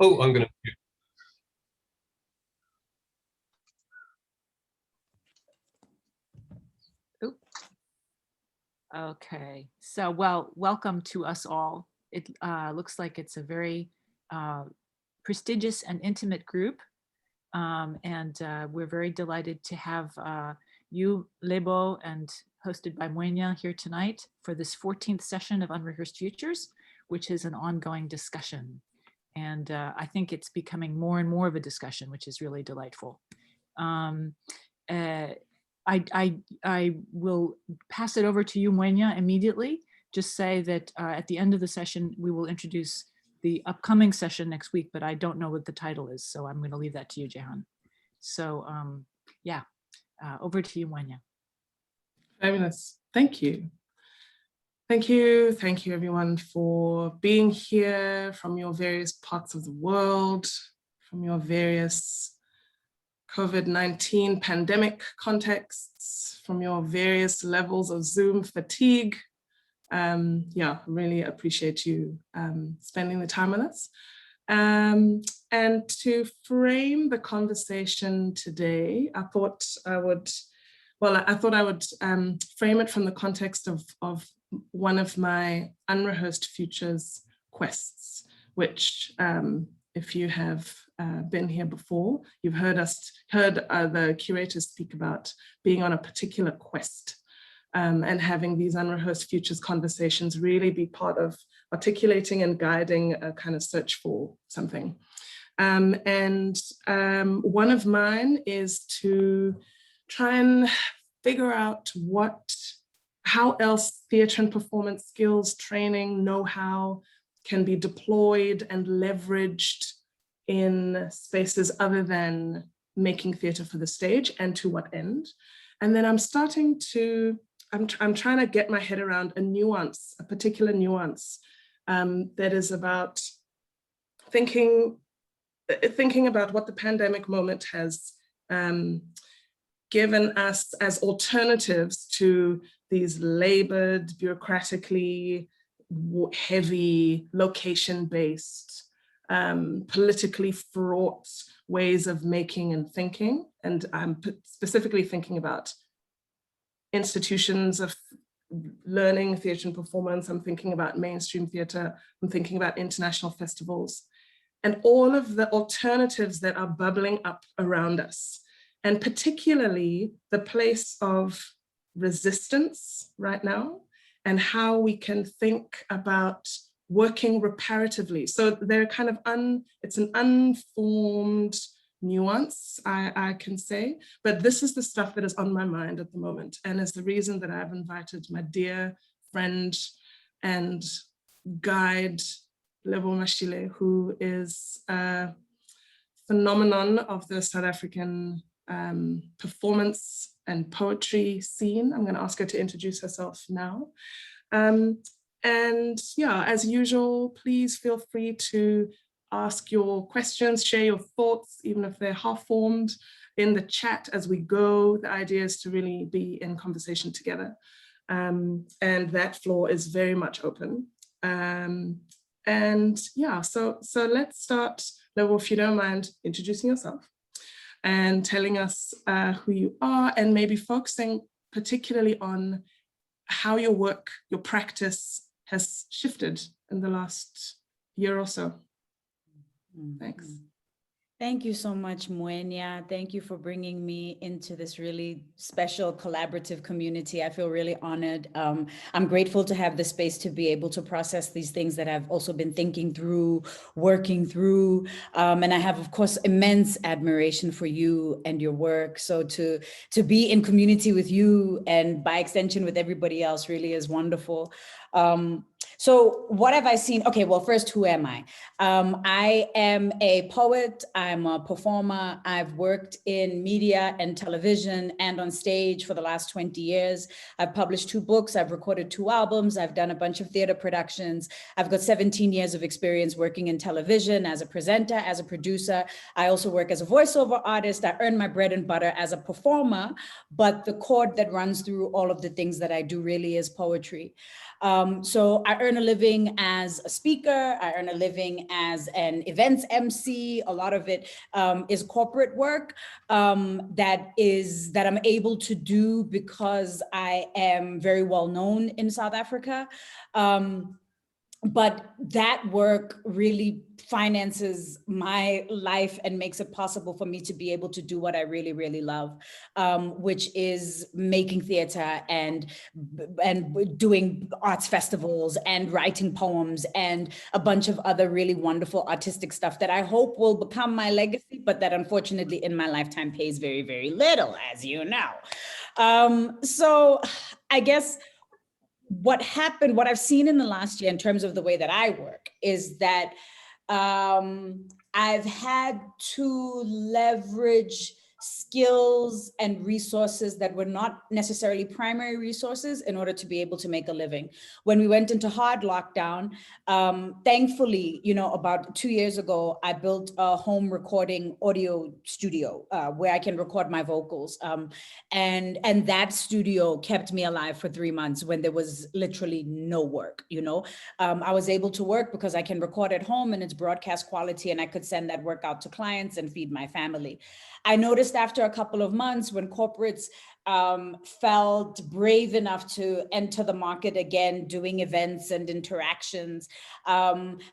Oh, I'm going to. Okay, so well, welcome to us all. It looks like it's a very prestigious and intimate group, and we're very delighted to have you, Lebo, and hosted by Muenya here tonight for this 14th session of Unrehearsed Futures, which is an ongoing discussion. And I think it's becoming more and more of a discussion, which is really delightful. I will pass it over to you, Muenya, immediately. Just say that at the end of the session, we will introduce the upcoming session next week, but I don't know what the title is, so I'm going to leave that to you, Jehan. So yeah, over to you, Muenya. Fabulous. Thank you. Thank you. Thank you, everyone, for being here from your various parts of the world, from your various COVID-19 pandemic contexts, from your various levels of Zoom fatigue. Yeah, really appreciate you spending the time with us. And to frame the conversation today, I thought I would frame it from the context of one of my Unrehearsed Futures quests, which if you have been here before, you've heard the curators speak about being on a particular quest and having these Unrehearsed Futures conversations really be part of articulating and guiding a kind of search for something. One of mine is to try and figure out how else theatre and performance skills, training, know-how can be deployed and leveraged in spaces other than making theatre for the stage, and to what end. And then I'm trying to get my head around a particular nuance that is about thinking about what the pandemic moment has given us as alternatives to these labored, bureaucratically heavy, location-based, politically fraught ways of making and thinking. And I'm specifically thinking about institutions of learning, theatre and performance. I'm thinking about mainstream theatre. I'm thinking about international festivals and all of the alternatives that are bubbling up around us. And particularly the place of resistance right now and how we can think about working reparatively. So they're kind of it's an unformed nuance, I can say, but this is the stuff that is on my mind at the moment. And is the reason that I've invited my dear friend and guide, Lebo Mashile, who is a phenomenon of the South African performance and poetry scene. I'm going to ask her to introduce herself now. And yeah, as usual, please feel free to ask your questions, share your thoughts, even if they're half-formed, in the chat as we go. The idea is to really be in conversation together. And that floor is very much open. And yeah, so let's start, Lebo, if you don't mind introducing yourself and telling us who you are, and maybe focusing particularly on how your work, your practice has shifted in the last year or so. Thanks. Thank you so much, Muenya. Thank you for bringing me into this really special collaborative community. I feel really honored. I'm grateful to have the space to be able to process these things that I've also been thinking through, working through. And I have, of course, immense admiration for you and your work. So to be in community with you and by extension with everybody else really is wonderful. So what have I seen? Okay, well, first, who am I? I am a poet. I'm a performer. I've worked in media and television and on stage for the last 20 years. I've published 2 books. I've recorded 2 albums. I've done a bunch of theater productions. I've got 17 years of experience working in television as a presenter, as a producer. I also work as a voiceover artist. I earn my bread and butter as a performer, but the cord that runs through all of the things that I do really is poetry. So I earn a living as a speaker. I earn a living as an events MC. A lot of it is corporate work that I'm able to do because I am very well known in South Africa. But that work really finances my life and makes it possible for me to be able to do what I really, really love, which is making theater and doing arts festivals and writing poems and a bunch of other really wonderful artistic stuff that I hope will become my legacy, but that unfortunately in my lifetime pays very, very little, as you know. So I guess what I've seen in the last year in terms of the way that I work is that I've had to leverage skills and resources that were not necessarily primary resources in order to be able to make a living. When we went into hard lockdown, thankfully, about 2 years ago, I built a home recording audio studio where I can record my vocals. And that studio kept me alive for 3 months when there was literally no work, I was able to work because I can record at home and it's broadcast quality, and I could send that work out to clients and feed my family. I noticed after a couple of months when corporates felt brave enough to enter the market again, doing events and interactions,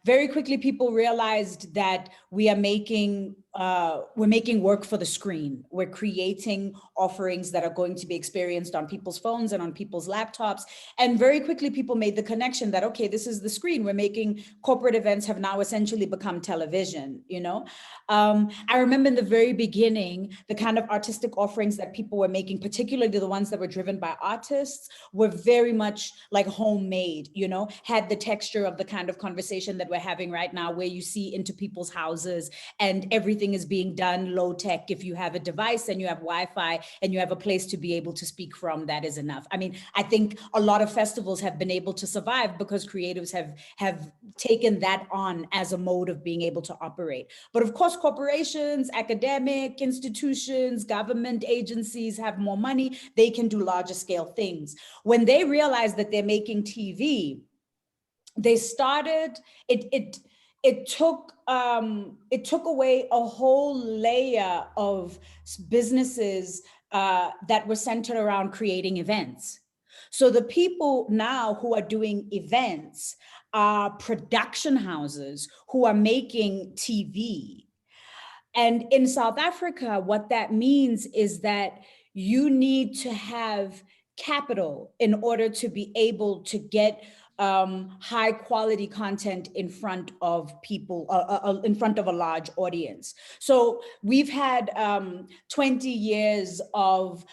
very quickly people realized that we're making work for the screen. We're creating offerings that are going to be experienced on people's phones and on people's laptops. And very quickly people made the connection that, okay, this is the screen. We're making corporate events have now essentially become television, I remember in the very beginning, the kind of artistic offerings that people were making, particularly the ones that were driven by artists, were very much like homemade, had the texture of the kind of conversation that we're having right now, where you see into people's houses and everything is being done low tech. If you have a device and you have Wi-Fi and you have a place to be able to speak from, that is enough. I mean, I think a lot of festivals have been able to survive because creatives have taken that on as a mode of being able to operate. But of course, corporations, academic institutions, government agencies have more money. They can do larger scale things. When they realize that they're making TV, they started, it took away a whole layer of businesses that were centered around creating events. So the people now who are doing events are production houses who are making TV. And in South Africa, what that means is that you need to have capital in order to be able to get high quality content in front of people, in front of a large audience. So we've had 20 years of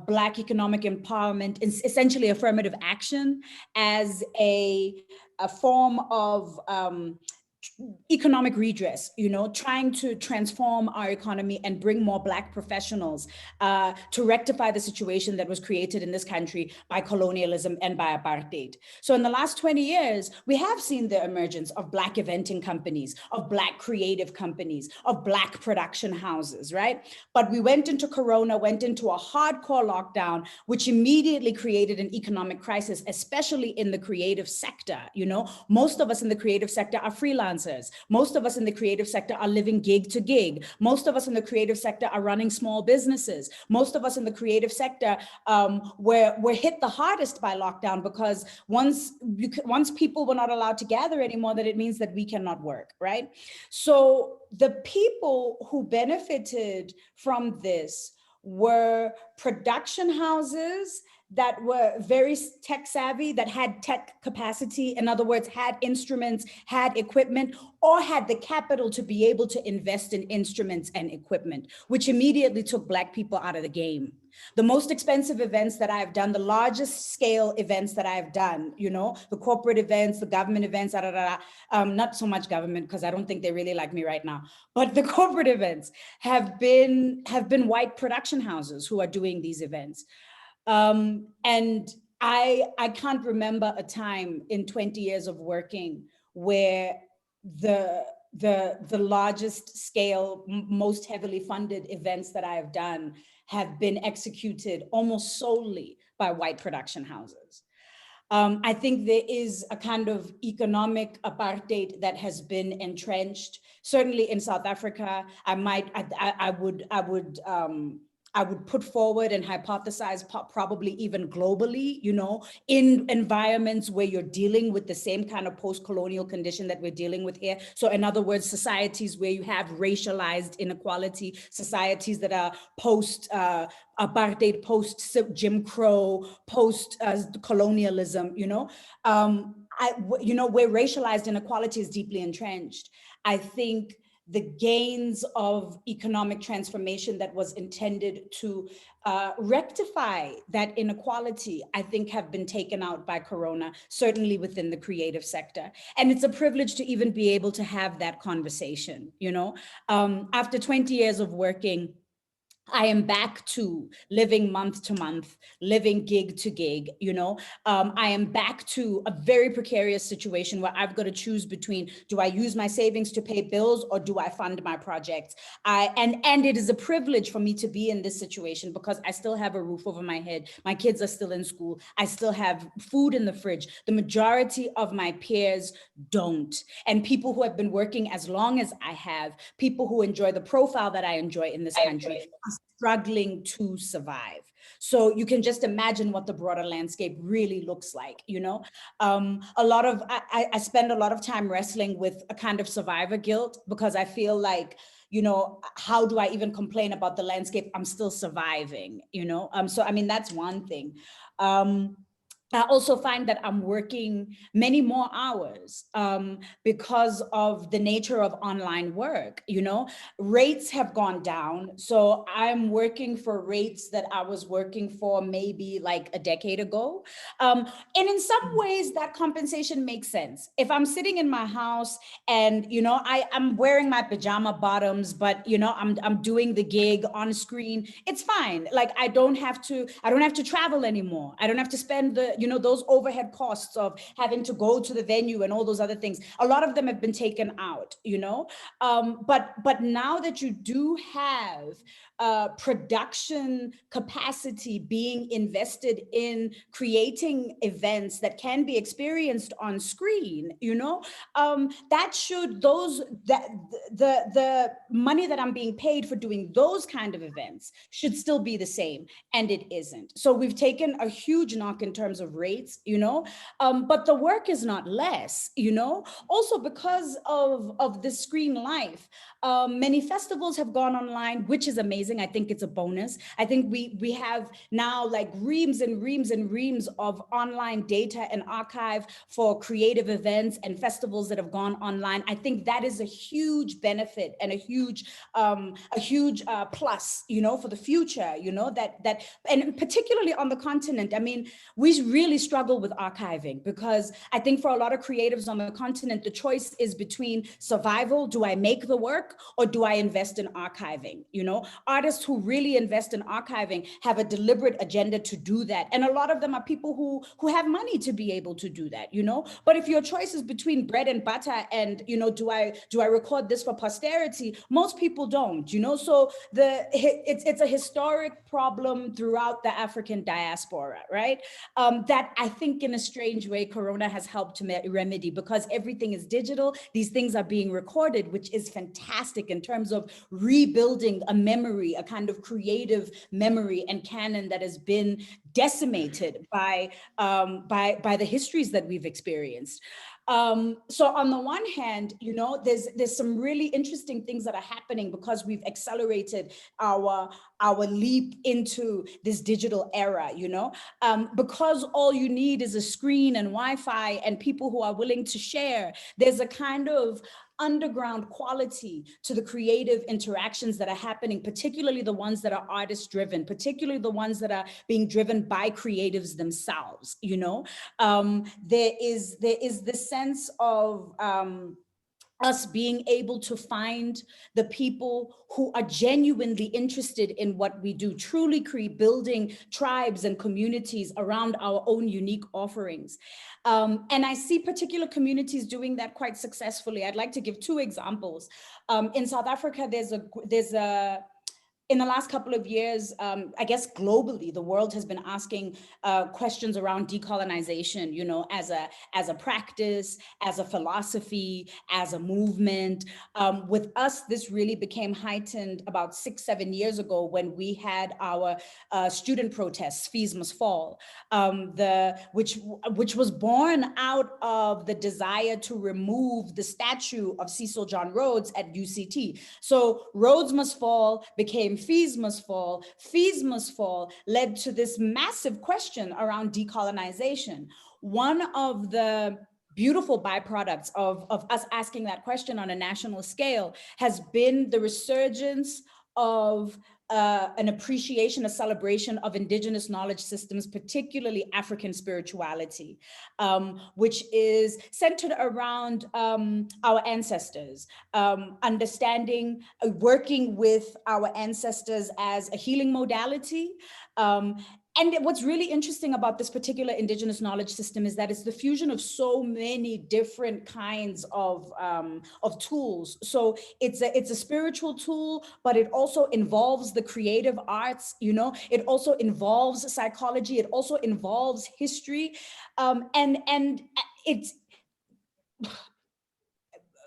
Black economic empowerment, essentially affirmative action, as a form of economic redress, trying to transform our economy and bring more Black professionals to rectify the situation that was created in this country by colonialism and by apartheid. So in the last 20 years, we have seen the emergence of Black eventing companies, of Black creative companies, of Black production houses, right? But we went into Corona, went into a hardcore lockdown, which immediately created an economic crisis, especially in the creative sector. Most of us in the creative sector are freelancers. Most of us in the creative sector are living gig to gig. Most of us in the creative sector are running small businesses. Most of us in the creative sector were hit the hardest by lockdown, because once people were not allowed to gather anymore, that it means that we cannot work, right? So the people who benefited from this were production houses that were very tech savvy, that had tech capacity, in other words, had instruments, had equipment, or had the capital to be able to invest in instruments and equipment, which immediately took Black people out of the game. The most expensive events that I've done, the largest scale events that I've done, the corporate events, the government events, not so much government, because I don't think they really like me right now, but the corporate events have been white production houses who are doing these events. And I can't remember a time in 20 years of working where the largest scale, most heavily funded events that I have done have been executed almost solely by white production houses. I think there is a kind of economic apartheid that has been entrenched. Certainly in South Africa, I would put forward and hypothesize probably even globally, in environments where you're dealing with the same kind of post-colonial condition that we're dealing with here. So in other words, societies where you have racialized inequality, societies that are post-apartheid, post-Jim Crow, post-colonialism, where racialized inequality is deeply entrenched. I think the gains of economic transformation that was intended to rectify that inequality, I think have been taken out by Corona, certainly within the creative sector. And it's a privilege to even be able to have that conversation, After 20 years of working, I am back to living month to month, living gig to gig, I am back to a very precarious situation where I've got to choose between, do I use my savings to pay bills or do I fund my projects? And it is a privilege for me to be in this situation because I still have a roof over my head. My kids are still in school. I still have food in the fridge. The majority of my peers don't. And people who have been working as long as I have, people who enjoy the profile that I enjoy in this country, are struggling to survive. So you can just imagine what the broader landscape really looks like, I spend a lot of time wrestling with a kind of survivor guilt because I feel like, how do I even complain about the landscape? I'm still surviving, so I mean, that's one thing. I also find that I'm working many more hours because of the nature of online work, rates have gone down. So I'm working for rates that I was working for maybe like a decade ago. And in some ways that compensation makes sense. If I'm sitting in my house and, I'm wearing my pajama bottoms, but, I'm doing the gig on screen, it's fine. Like I don't have to travel anymore. I don't have to spend those overhead costs of having to go to the venue and all those other things. A lot of them have been taken out, but now that you do have production capacity being invested in creating events that can be experienced on screen, that should the money that I'm being paid for doing those kind of events should still be the same, and it isn't. So we've taken a huge knock in terms of rates, but the work is not less, also because of the screen life. Many festivals have gone online, which is amazing. I think it's a bonus. I think we have now like reams and reams and reams of online data and archive for creative events and festivals that have gone online. I think that is a huge benefit and a huge plus, for the future, that and particularly on the continent. I mean, we really struggle with archiving because I think for a lot of creatives on the continent, the choice is between survival. Do I make the work or do I invest in archiving? Artists who really invest in archiving have a deliberate agenda to do that. And a lot of them are people who have money to be able to do that, But if your choice is between bread and butter and, do I record this for posterity? Most people don't, So it's a historic problem throughout the African diaspora, right? That I think in a strange way, Corona has helped to remedy because everything is digital. These things are being recorded, which is fantastic in terms of rebuilding a memory, a kind of creative memory and canon that has been decimated by the histories that we've experienced. So on the one hand, there's some really interesting things that are happening because we've accelerated our leap into this digital era, because all you need is a screen and Wi-Fi and people who are willing to share. There's a kind of underground quality to the creative interactions that are happening, particularly the ones that are artist driven, particularly the ones that are being driven by creatives themselves. There is this sense of us being able to find the people who are genuinely interested in what we do, truly building tribes and communities around our own unique offerings. And I see particular communities doing that quite successfully. I'd like to give two examples. In South Africa, there's a in the last couple of years, I guess globally, the world has been asking questions around decolonization, you know, as a practice, as a philosophy, as a movement. With us, this really became heightened about 6-7 years ago when we had our student protests, Fees Must Fall, which was born out of the desire to remove the statue of Cecil John Rhodes at UCT. So Rhodes Must Fall became Fees Must Fall. Fees Must Fall led to this massive question around decolonization. One of the beautiful byproducts of us asking that question on a national scale has been the resurgence of an appreciation, a celebration of indigenous knowledge systems, particularly African spirituality, which is centered around our ancestors, understanding, working with our ancestors as a healing modality. And what's really interesting about this particular indigenous knowledge system is that it's the fusion of so many different kinds of tools. So it's a spiritual tool, but it also involves the creative arts, you know, it also involves psychology, it also involves history. And it's,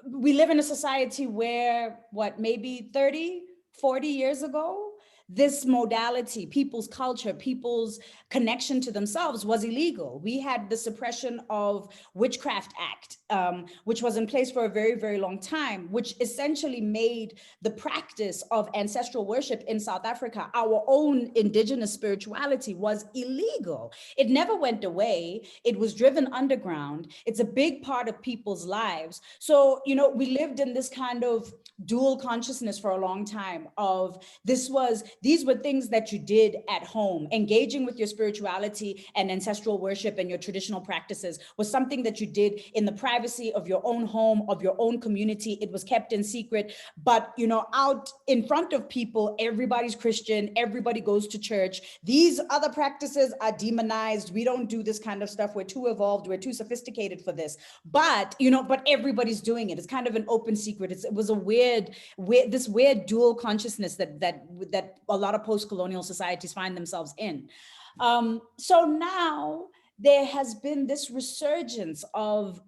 we live in a society where, what, maybe 30, 40 years ago, this modality, people's culture, people's connection to themselves was illegal. We had the Suppression of Witchcraft Act, which was in place for a very, very long time, which essentially made the practice of ancestral worship in South Africa, our own indigenous spirituality, was illegal. It never went away. It was driven underground. It's a big part of people's lives. So, you know, we lived in this kind of dual consciousness for a long time of these were things that you did at home. Engaging with your spirituality and ancestral worship and your traditional practices was something that you did in the privacy of your own home, of your own community. It was kept in secret, but, you know, out in front of people, everybody's Christian, everybody goes to church. These other practices are demonized. We don't do this kind of stuff. We're too evolved. We're too sophisticated for this. But, you know, but everybody's doing it. It's kind of an open secret. It was a weird dual consciousness that a lot of post-colonial societies find themselves in. So now there has been this resurgence of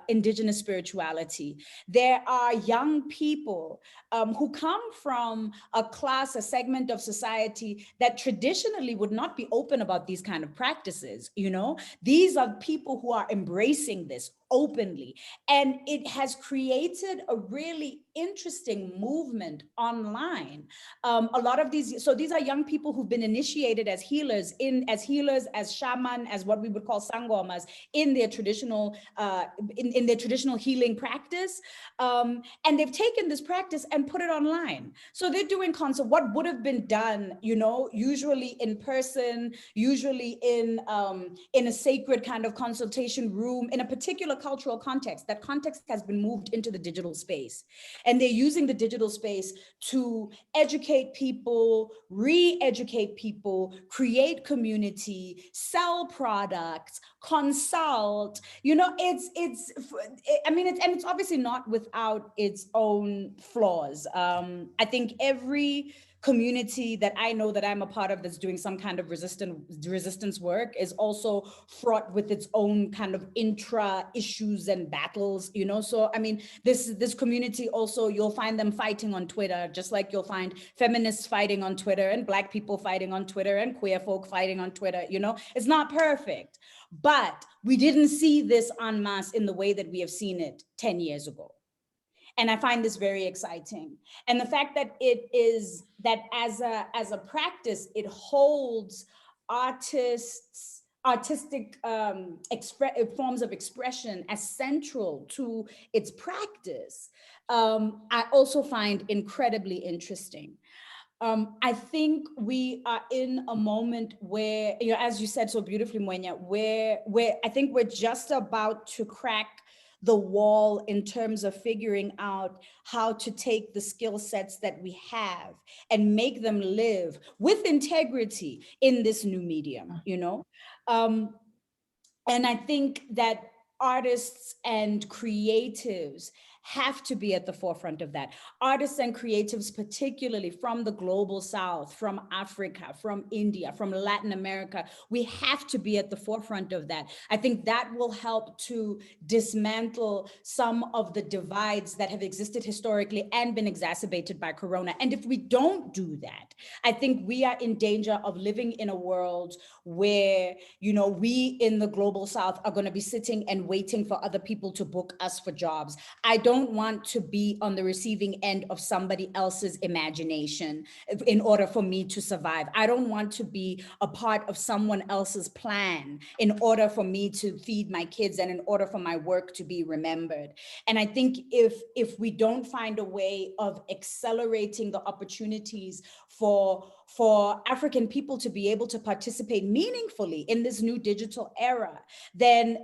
indigenous spirituality. There are young people who come from a class, a segment of society that traditionally would not be open about these kind of practices, you know? These are people who are embracing this openly. And it has created a really interesting movement online. A lot of these are young people who've been initiated as healers, as shaman, as what we would call sangomas in their traditional in their traditional healing practice. And they've taken this practice and put it online. So they're doing what would have been done, you know, usually in person, usually in a sacred kind of consultation room, in a particular cultural context. That context has been moved into the digital space. And they're using the digital space to educate people, re-educate people, create community, sell products, consult. You know, it's obviously not without its own flaws. I think every community that I know that I'm a part of that's doing some kind of resistance work is also fraught with its own kind of intra issues and battles, you know? So, I mean, this community also, you'll find them fighting on Twitter, just like you'll find feminists fighting on Twitter and Black people fighting on Twitter and queer folk fighting on Twitter, you know? It's not perfect, but we didn't see this en masse in the way that we have seen it 10 years ago. And I find this very exciting. And the fact that it is that as a practice, it holds artistic forms of expression as central to its practice, I also find incredibly interesting. I think we are in a moment where, you know, as you said so beautifully, Mwenya, where I think we're just about to crack the wall in terms of figuring out how to take the skill sets that we have and make them live with integrity in this new medium, you know? And I think that artists and creatives have to be at the forefront of that. Artists and creatives, particularly from the global South, from Africa, from India, from Latin America, we have to be at the forefront of that. I think that will help to dismantle some of the divides that have existed historically and been exacerbated by Corona. And if we don't do that, I think we are in danger of living in a world where, you know, we in the global South are going to be sitting and waiting for other people to book us for jobs. I don't want to be on the receiving end of somebody else's imagination in order for me to survive. I don't want to be a part of someone else's plan in order for me to feed my kids and in order for my work to be remembered. And I think if we don't find a way of accelerating the opportunities for African people to be able to participate meaningfully in this new digital era, then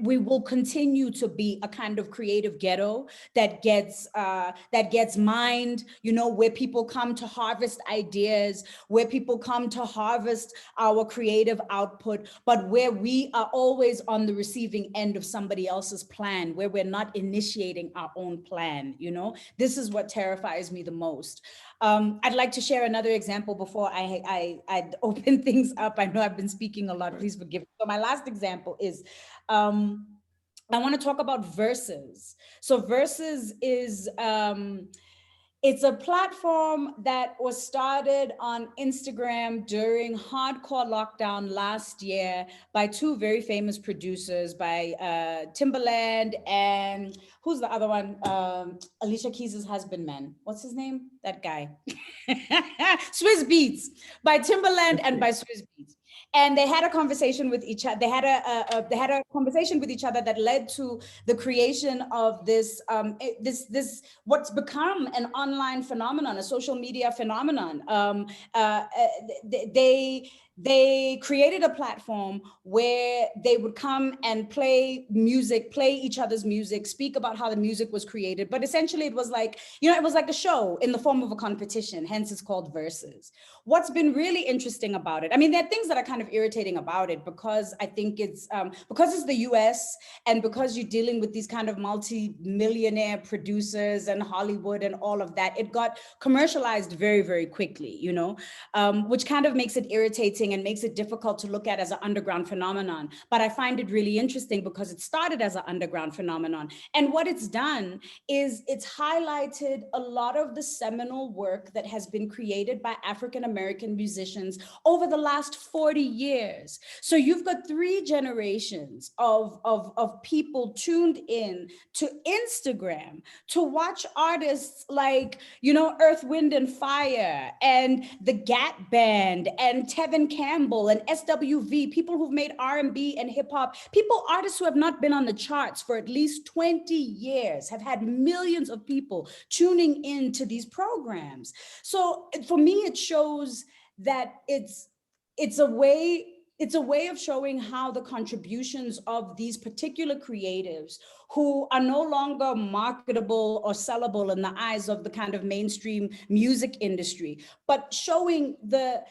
we will continue to be a kind of creative ghetto that gets mined, you know, where people come to harvest ideas, where people come to harvest our creative output, but where we are always on the receiving end of somebody else's plan, where we're not initiating our own plan, you know? This is what terrifies me the most. I'd like to share another example before I open things up. I know I've been speaking a lot, please forgive me. So my last example is, I want to talk about Versus. So Versus is, it's a platform that was started on Instagram during hardcore lockdown last year by two very famous producers, by Timbaland and who's the other one? Alicia Keys' husbandman. What's his name? That guy. Swiss Beats, by Timbaland and by Swiss Beats. And they had a conversation with each other. They had a conversation with each other that led to the creation of this what's become an online phenomenon, a social media phenomenon. They created a platform where they would come and play music, play each other's music, speak about how the music was created. But essentially it was like, you know, it was like a show in the form of a competition, hence it's called Versus. What's been really interesting about it, I mean, there are things that are kind of irritating about it because I think it's, because it's the US and because you're dealing with these kind of multi-millionaire producers and Hollywood and all of that, it got commercialized very, very quickly, you know, which kind of makes it irritating and makes it difficult to look at as an underground phenomenon. But I find it really interesting because it started as an underground phenomenon. And what it's done is it's highlighted a lot of the seminal work that has been created by African-American musicians over the last 40 years. So you've got three generations of people tuned in to Instagram to watch artists like, you know, Earth, Wind and Fire and the Gap Band and Tevin Campbell and SWV, people who've made R&B and hip hop, artists who have not been on the charts for at least 20 years, have had millions of people tuning in to these programs. So for me, it shows that it's a way of showing how the contributions of these particular creatives who are no longer marketable or sellable in the eyes of the kind of mainstream music industry, but showing the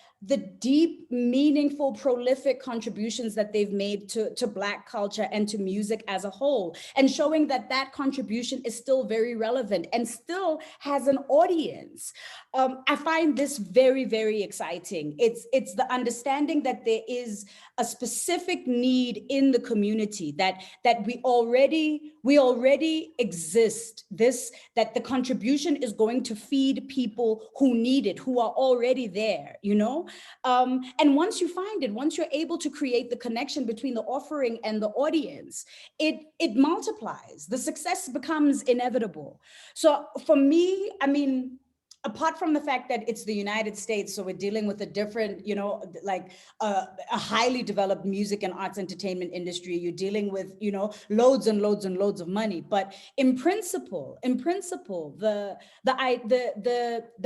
deep, meaningful, prolific contributions that they've made to Black culture and to music as a whole, and showing that that contribution is still very relevant and still has an audience. I find this very, very exciting. It's the understanding that there is a specific need in the community, that we already exist, that the contribution is going to feed people who need it, who are already there, you know? And once you find it, once you're able to create the connection between the offering and the audience, it multiplies. The success becomes inevitable. So for me, I mean, apart from the fact that it's the United States, so we're dealing with a different, you know, like a highly developed music and arts entertainment industry, you're dealing with, you know, loads and loads and loads of money. But in principle, the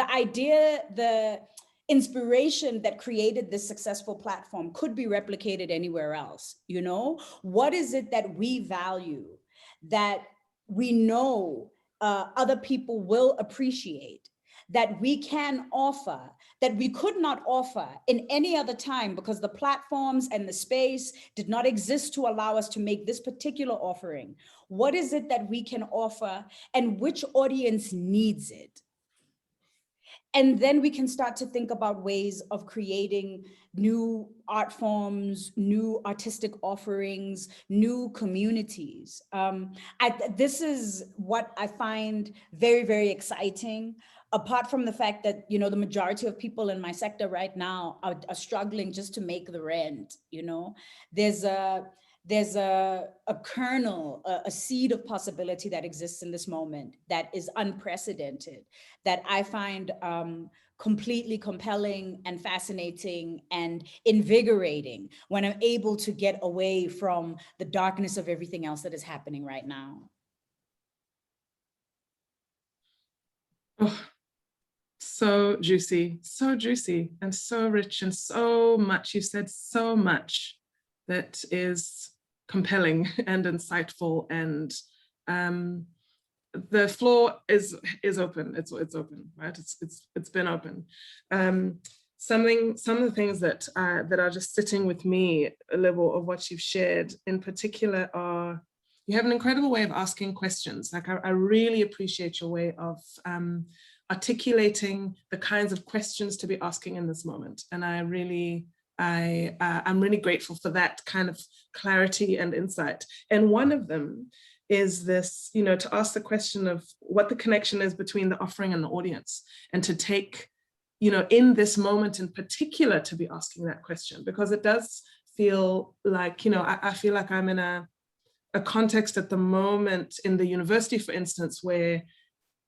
idea, the inspiration that created this successful platform could be replicated anywhere else. You know, what is it that we value, that we know other people will appreciate, that we can offer that we could not offer in any other time because the platforms and the space did not exist to allow us to make this particular offering? What is it that we can offer and which audience needs it? And then we can start to think about ways of creating new art forms, new artistic offerings, new communities. This is what I find very, very exciting. Apart from the fact that, you know, the majority of people in my sector right now are struggling just to make the rent, you know, there's a kernel, a seed of possibility that exists in this moment that is unprecedented, that I find completely compelling and fascinating and invigorating when I'm able to get away from the darkness of everything else that is happening right now. Oh, so juicy, and so rich, and so much. You said so much that is compelling and insightful, and the floor is open. It's open, right? It's been open. Some of the things that are just sitting with me, Lebo, of what you've shared in particular are, you have an incredible way of asking questions. Like I really appreciate your way of articulating the kinds of questions to be asking in this moment. And I'm really grateful for that kind of clarity and insight. And one of them is this, you know, to ask the question of what the connection is between the offering and the audience, and to take, you know, in this moment in particular, to be asking that question, because it does feel like, you know, I feel like I'm in a context at the moment in the university, for instance, where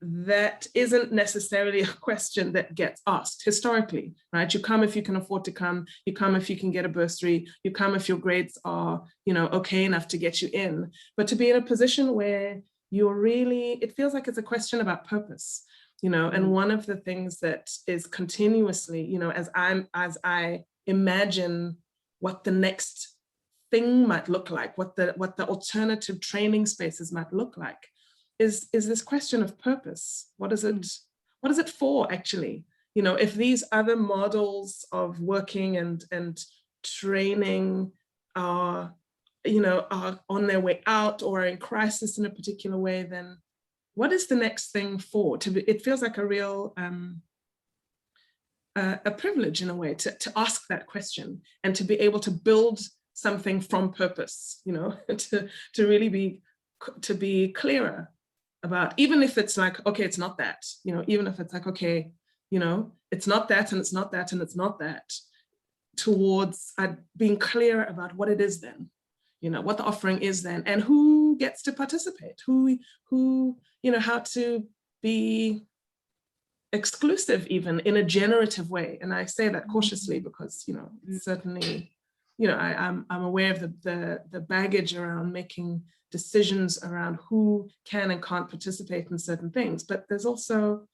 that isn't necessarily a question that gets asked historically, right? You come if you can afford to come, you come if you can get a bursary, you come if your grades are, you know, okay enough to get you in. But to be in a position where you're really, it feels like it's a question about purpose, you know, and one of the things that is continuously, you know, as I imagine what the next thing might look like, what the alternative training spaces might look like, is this question of purpose. What is it for, actually? You know, if these other models of working and training are, you know, are on their way out or are in crisis in a particular way, then what is the next thing for? It feels like a real a privilege in a way to ask that question and to be able to build something from purpose, you know, to really be clearer about, even if it's like, okay, it's not that, you know, even if it's like, okay, you know, it's not that, and it's not that, and it's not that, towards being clear about what it is then, you know, what the offering is then, and who gets to participate, who, you know, how to be exclusive even in a generative way. And I say that cautiously because, you know, certainly, you know, I'm aware of the baggage around making decisions around who can and can't participate in certain things. But there's also,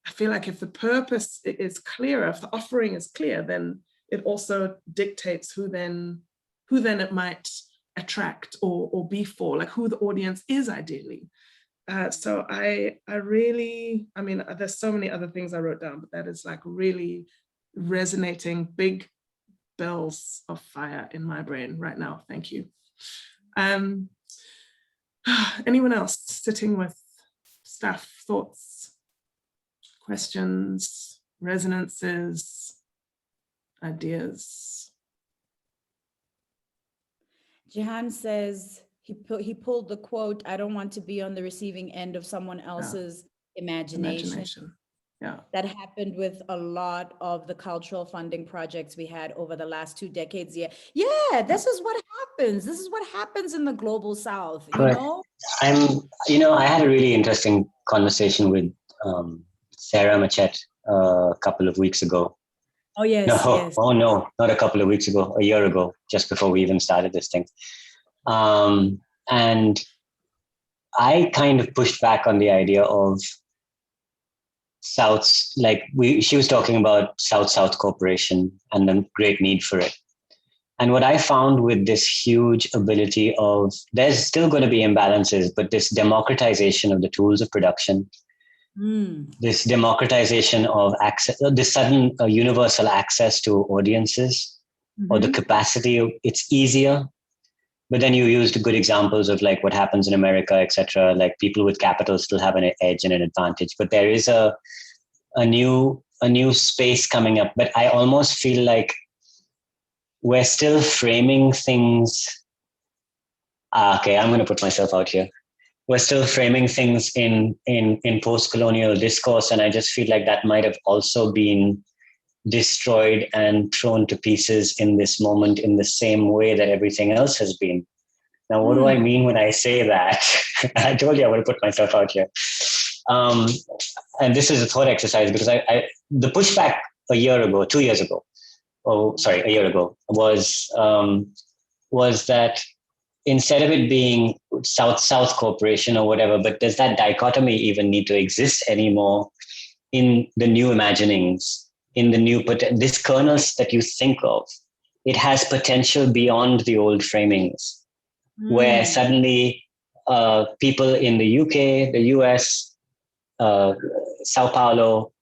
I feel like if the purpose is clearer, if the offering is clear, then it also dictates who then it might attract or be for, like who the audience is ideally. So I really, I mean, there's so many other things I wrote down, but that is like really resonating, big bells of fire in my brain right now. Thank you. Anyone else sitting with stuff, thoughts, questions, resonances, ideas? Jihan says he pulled the quote, "I don't want to be on the receiving end of someone else's imagination." Yeah. That happened with a lot of the cultural funding projects we had over the last 2 decades. Yeah, this is what happens. This is what happens in the global South, you know? I had a really interesting conversation with Sarah Machette a couple of weeks ago. Oh, yes, yes. Oh, no, not a couple of weeks ago, a year ago, just before we even started this thing. And I kind of pushed back on the idea of South's, like she was talking about South-South cooperation and the great need for it. And what I found with this huge ability of, there's still going to be imbalances, but this democratization of the tools of production, this democratization of access, this sudden universal access to audiences, or the capacity of, it's easier. But then you used good examples of like what happens in America, etc. Like people with capital still have an edge and an advantage, but there is a new space coming up. But I almost feel like we're still framing things. Okay, I'm going to put myself out here. We're still framing things in post-colonial discourse, and I just feel like that might have also been destroyed and thrown to pieces in this moment in the same way that everything else has been. Now, what do I mean when I say that? I told you I want to put myself out here. And this is a thought exercise, because the pushback a year ago, 2 years ago, a year ago, was that instead of it being South-South cooperation or whatever, but does that dichotomy even need to exist anymore in the new imaginings, in the new, this kernels that you think of? It has potential beyond the old framings, where suddenly people in the UK, the US, Sao Paulo,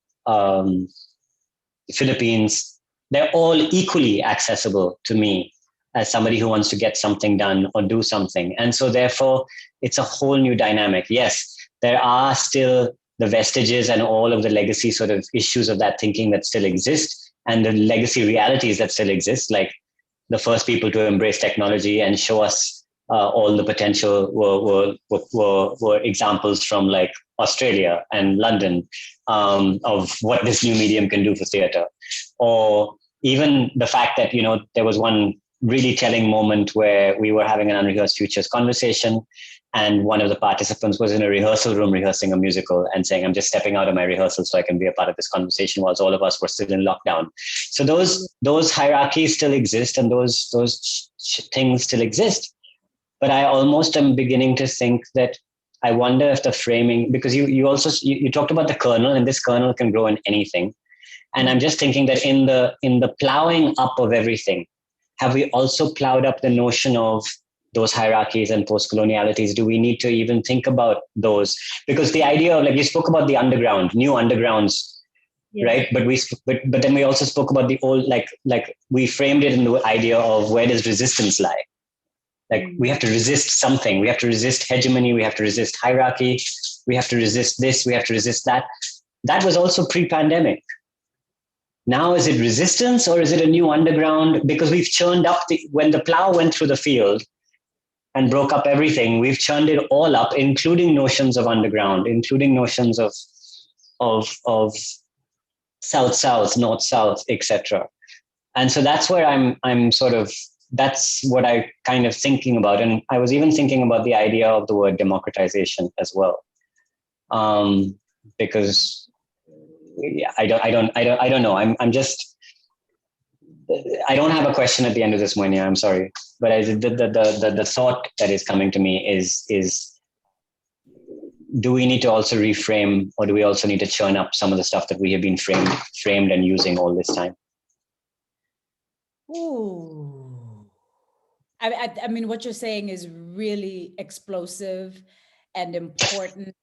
Philippines, they're all equally accessible to me as somebody who wants to get something done or do something. And so therefore, it's a whole new dynamic. Yes, there are still the vestiges and all of the legacy sort of issues of that thinking that still exist, and the legacy realities that still exist, like the first people to embrace technology and show us all the potential were examples from like Australia and London of what this new medium can do for theater. Or even the fact that, you know, there was one really telling moment where we were having an Unrehearsed Futures conversation, and one of the participants was in a rehearsal room rehearsing a musical and saying, I'm just stepping out of my rehearsal so I can be a part of this conversation, whilst all of us were still in lockdown. So those hierarchies still exist, and those things still exist. But I almost am beginning to think that I wonder if the framing, because you also talked about the kernel, and this kernel can grow in anything. And I'm just thinking that in the plowing up of everything, have we also plowed up the notion of those hierarchies and post-colonialities? Do we need to even think about those? Because the idea of, like, you spoke about the underground, new undergrounds, right? But then we also spoke about the old, like we framed it in the idea of where does resistance lie? Like we have to resist something. We have to resist hegemony. We have to resist hierarchy. We have to resist this. We have to resist that. That was also pre-pandemic. Now, is it resistance or is it a new underground? Because we've churned up when the plow went through the field and broke up everything, we've churned it all up, including notions of underground, including notions of South-South, North-South, etc. And so that's where I'm sort of, that's what I kind of thinking about. And I was even thinking about the idea of the word democratization as well. Because I don't know. I'm just, I don't have a question at the end of this, Moinia. I'm sorry, but the thought that is coming to me is, do we need to also reframe, or do we also need to churn up some of the stuff that we have been framed and using all this time? Ooh. I mean, what you're saying is really explosive and important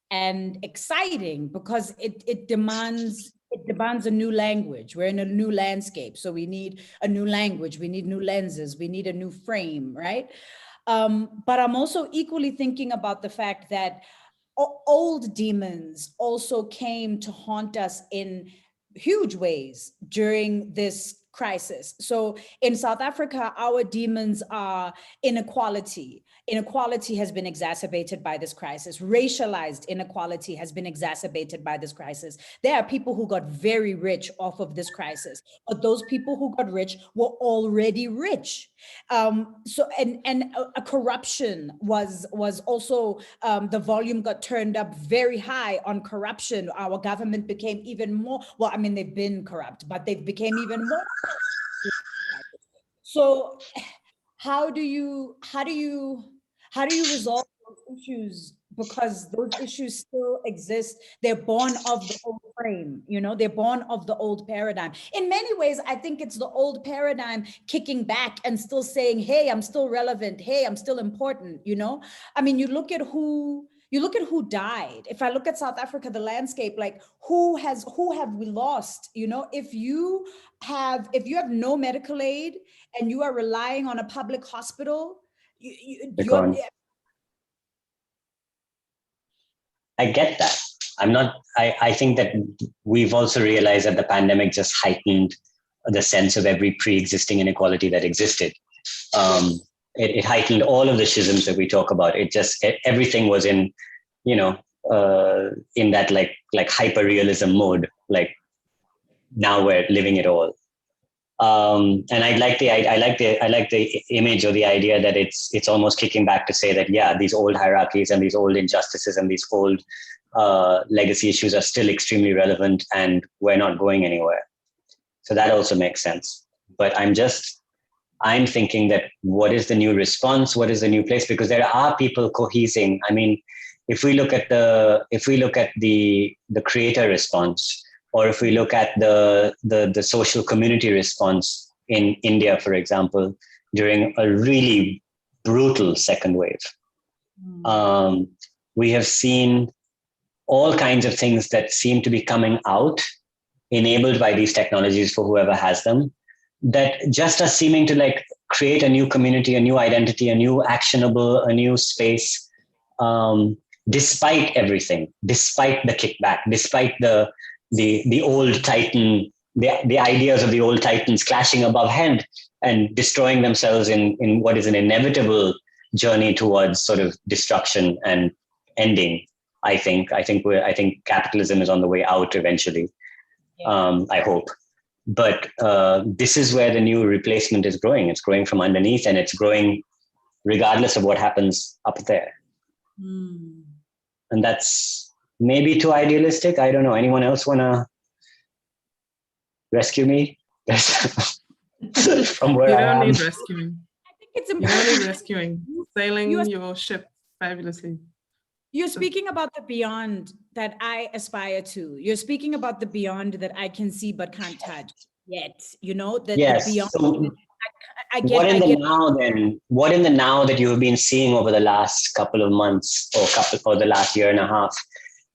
and exciting, because it demands a new language. We're in a new landscape, so we need a new language, we need new lenses, we need a new frame, right? But I'm also equally thinking about the fact that old demons also came to haunt us in huge ways during this crisis. So in South Africa, our demons are inequality. Inequality has been exacerbated by this crisis. Racialized inequality has been exacerbated by this crisis. There are people who got very rich off of this crisis, but those people who got rich were already rich. So a corruption was also, the volume got turned up very high on corruption. Our government became even more, well, I mean, they've been corrupt, but they became even more. So how do you resolve those issues? Because those issues still exist. They're born of the old frame, you know, they're born of the old paradigm. In many ways, I think it's the old paradigm kicking back and still saying, hey, I'm still relevant. Hey, I'm still important, you know? I mean, you look at who You look at who died. If I look at South Africa, the landscape, like who have we lost? You know, if you have no medical aid and you are relying on a public hospital, you're I get that. I think that we've also realized that the pandemic just heightened the sense of every pre-existing inequality that existed. It heightened all of the schisms that we talk about. Everything was in, in that like hyper-realism mode. Like now we're living it all. And I like the image or the idea that it's almost kicking back to say that, yeah, these old hierarchies and these old injustices and these old legacy issues are still extremely relevant and we're not going anywhere. So that also makes sense. But I'm thinking that what is the new response? What is the new place? Because there are people cohesing. I mean, if we look at the creator response, or if we look at the social community response in India, for example, during a really brutal second wave, we have seen all kinds of things that seem to be coming out, enabled by these technologies for whoever has them, that just are seeming to like create a new community, a new identity, a new actionable, a new space, despite everything, despite the kickback, despite the old Titan, the ideas of the old Titans clashing above head and destroying themselves in what is an inevitable journey towards sort of destruction and ending. I think capitalism is on the way out eventually. I hope. But this is where the new replacement is growing. It's growing from underneath, and it's growing regardless of what happens up there. And that's maybe too idealistic. I don't know. Anyone else want to rescue me from where I am? You don't need rescuing. I think it's important. You don't need rescuing. Sailing your ship fabulously. You're speaking about the beyond that I aspire to. You're speaking about the beyond that I can see but can't touch yet. You know, that yes. the beyond. So what in the now that you have been seeing over the last couple of months or the last year and a half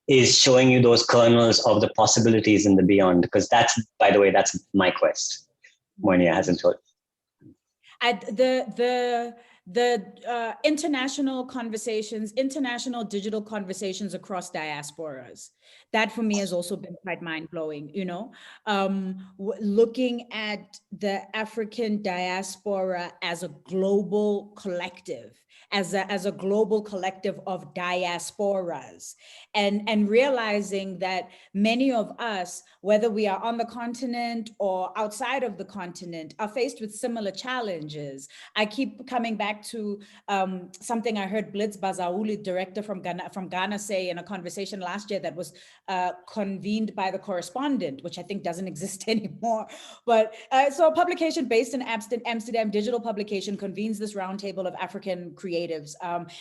is showing you those kernels of the possibilities in the beyond? Because that's, by the way, that's my quest. Monia hasn't told. The international conversations, international digital conversations across diasporas, that for me has also been quite mind-blowing, you know, looking at the African diaspora as a global collective, as a global collective of diasporas, and realizing that many of us, whether we are on the continent or outside of the continent, are faced with similar challenges. I keep coming back to something I heard Blitz Bazauli, director from Ghana, say in a conversation last year that was convened by The Correspondent, which I think doesn't exist anymore. But so a publication based in Amsterdam, digital publication, convenes this roundtable of African creatives.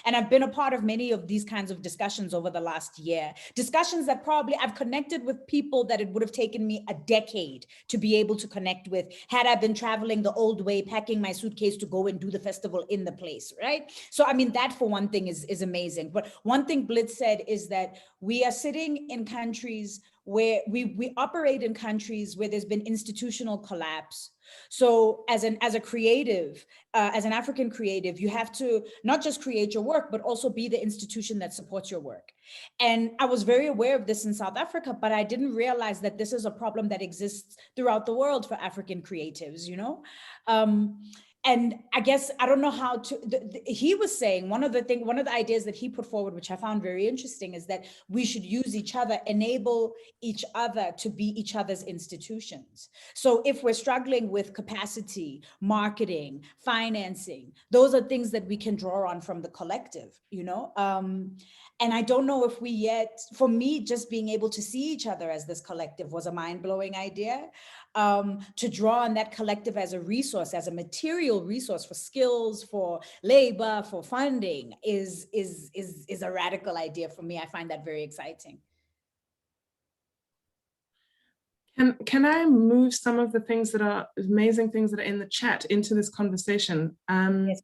And I've been a part of many of these kinds of discussions over the last year. Discussions that probably I've connected with people that it would have taken me a decade to be able to connect with had I been traveling the old way, packing my suitcase to go and do the festival in the place, right? So I mean, that for one thing is amazing. But one thing Blitz said is that we are sitting in countries where we operate in countries where there's been institutional collapse. So as a creative, as an African creative, you have to not just create your work, but also be the institution that supports your work. And I was very aware of this in South Africa, but I didn't realize that this is a problem that exists throughout the world for African creatives, you know? And I guess, I don't know how to, he was saying, one of the ideas that he put forward, which I found very interesting, is that we should use each other, enable each other to be each other's institutions. So if we're struggling with capacity, marketing, financing, those are things that we can draw on from the collective, you know? And I don't know if we yet, for me, just being able to see each other as this collective was a mind-blowing idea. To draw on that collective as a resource, as a material resource for skills, for labor, for funding is a radical idea for me. I find that very exciting. Can I move some of the things that are amazing things that are in the chat into this conversation? Yes.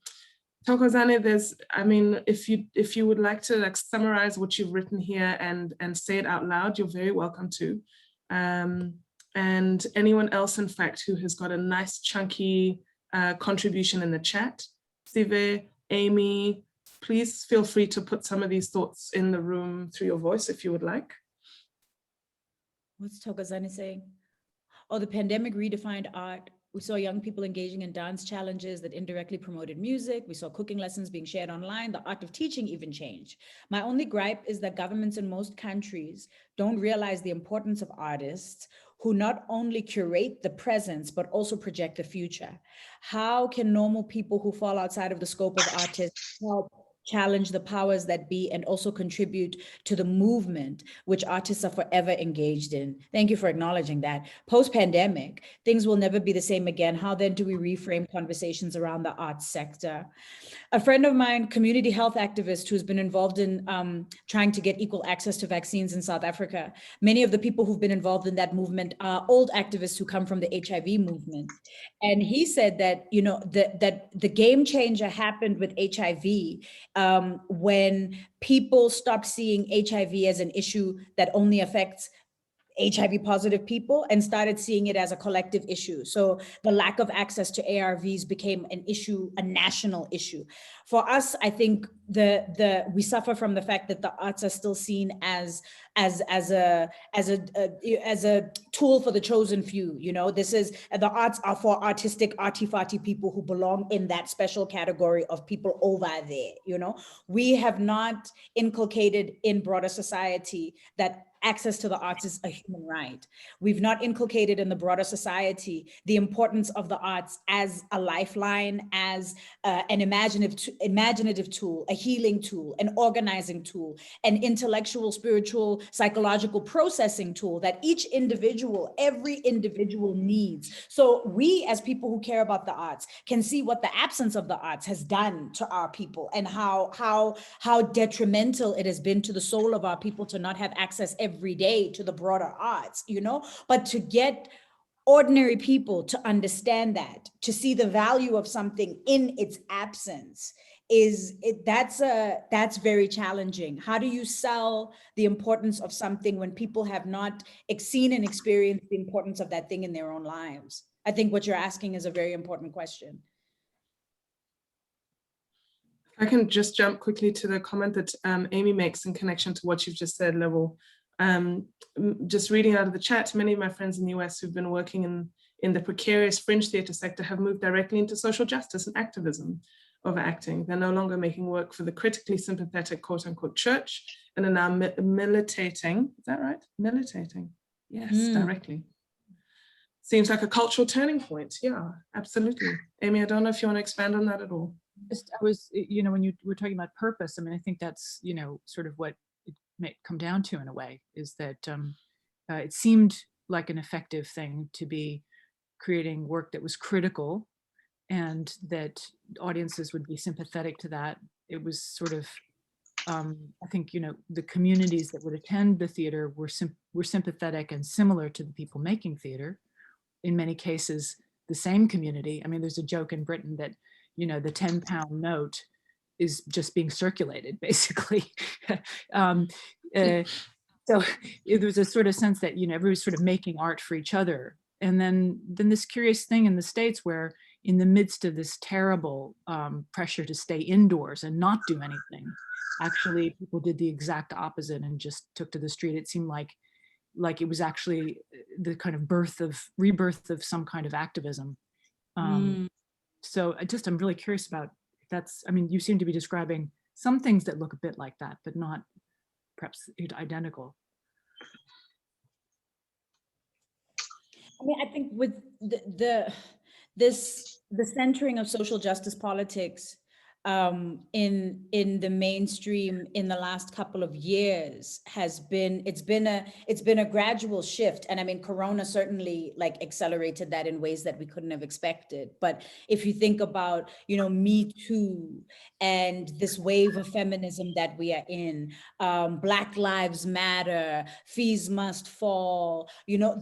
Thokozani, if you would like to like summarize what you've written here and say it out loud, you're very welcome to. And anyone else, in fact, who has got a nice chunky contribution in the chat, Sive, Amy, please feel free to put some of these thoughts in the room through your voice if you would like. What's Thokozani saying? Oh, the pandemic redefined art. We saw young people engaging in dance challenges that indirectly promoted music. We saw cooking lessons being shared online. The art of teaching even changed. My only gripe is that governments in most countries don't realize the importance of artists who not only curate the presence, but also project the future. How can normal people who fall outside of the scope of artists help challenge the powers that be and also contribute to the movement which artists are forever engaged in? Thank you for acknowledging that. Post-pandemic, things will never be the same again. How then do we reframe conversations around the arts sector? A friend of mine, community health activist who's been involved in trying to get equal access to vaccines in South Africa. Many of the people who've been involved in that movement are old activists who come from the HIV movement. And he said that, you know, that the game changer happened with HIV when people stopped seeing HIV as an issue that only affects HIV positive people and started seeing it as a collective issue. So the lack of access to ARVs became an issue, a national issue. For us, I think we suffer from the fact that the arts are still seen as a tool for the chosen few. You know, the arts are for artistic, arty-farty people who belong in that special category of people over there. You know, we have not inculcated in broader society that access to the arts is a human right. We've not inculcated in the broader society the importance of the arts as a lifeline, as an imaginative tool, a healing tool, an organizing tool, an intellectual, spiritual, psychological processing tool that each individual, every individual needs. So we, as people who care about the arts, can see what the absence of the arts has done to our people and how detrimental it has been to the soul of our people to not have access every day to the broader arts, you know, but to get ordinary people to understand that, to see the value of something in its absence that's very challenging. How do you sell the importance of something when people have not seen and experienced the importance of that thing in their own lives? I think what you're asking is a very important question. I can just jump quickly to the comment that Amy makes in connection to what you've just said, Lebo. Just reading out of the chat, many of my friends in the US who've been working in the precarious fringe theatre sector have moved directly into social justice and activism over acting. They're no longer making work for the critically sympathetic quote unquote church and are now militating. Is that right? Militating. Yes, directly. Seems like a cultural turning point. Yeah, absolutely. Amy, I don't know if you want to expand on that at all. I was, you know, when you were talking about purpose, I mean, I think that's, you know, sort of what it may come down to in a way, is that it seemed like an effective thing to be creating work that was critical and that audiences would be sympathetic to that. It was sort of, I think, you know, the communities that would attend the theater were sympathetic and similar to the people making theater. In many cases, the same community. I mean, there's a joke in Britain that, you know, the 10-pound note is just being circulated, basically. So there was a sort of sense that, you know, everybody's sort of making art for each other. And then this curious thing in the States where in the midst of this terrible pressure to stay indoors and not do anything, actually people did the exact opposite and just took to the street. It seemed like it was actually the kind of rebirth of some kind of activism. So I'm really curious about if that's, I mean, you seem to be describing some things that look a bit like that, but not perhaps identical. I mean, I think with the centering of social justice politics in the mainstream in the last couple of years has been, it's been a gradual shift. And I mean, Corona certainly like accelerated that in ways that we couldn't have expected. But if you think about, you know, Me Too and this wave of feminism that we are in, Black Lives Matter, Fees Must Fall, you know,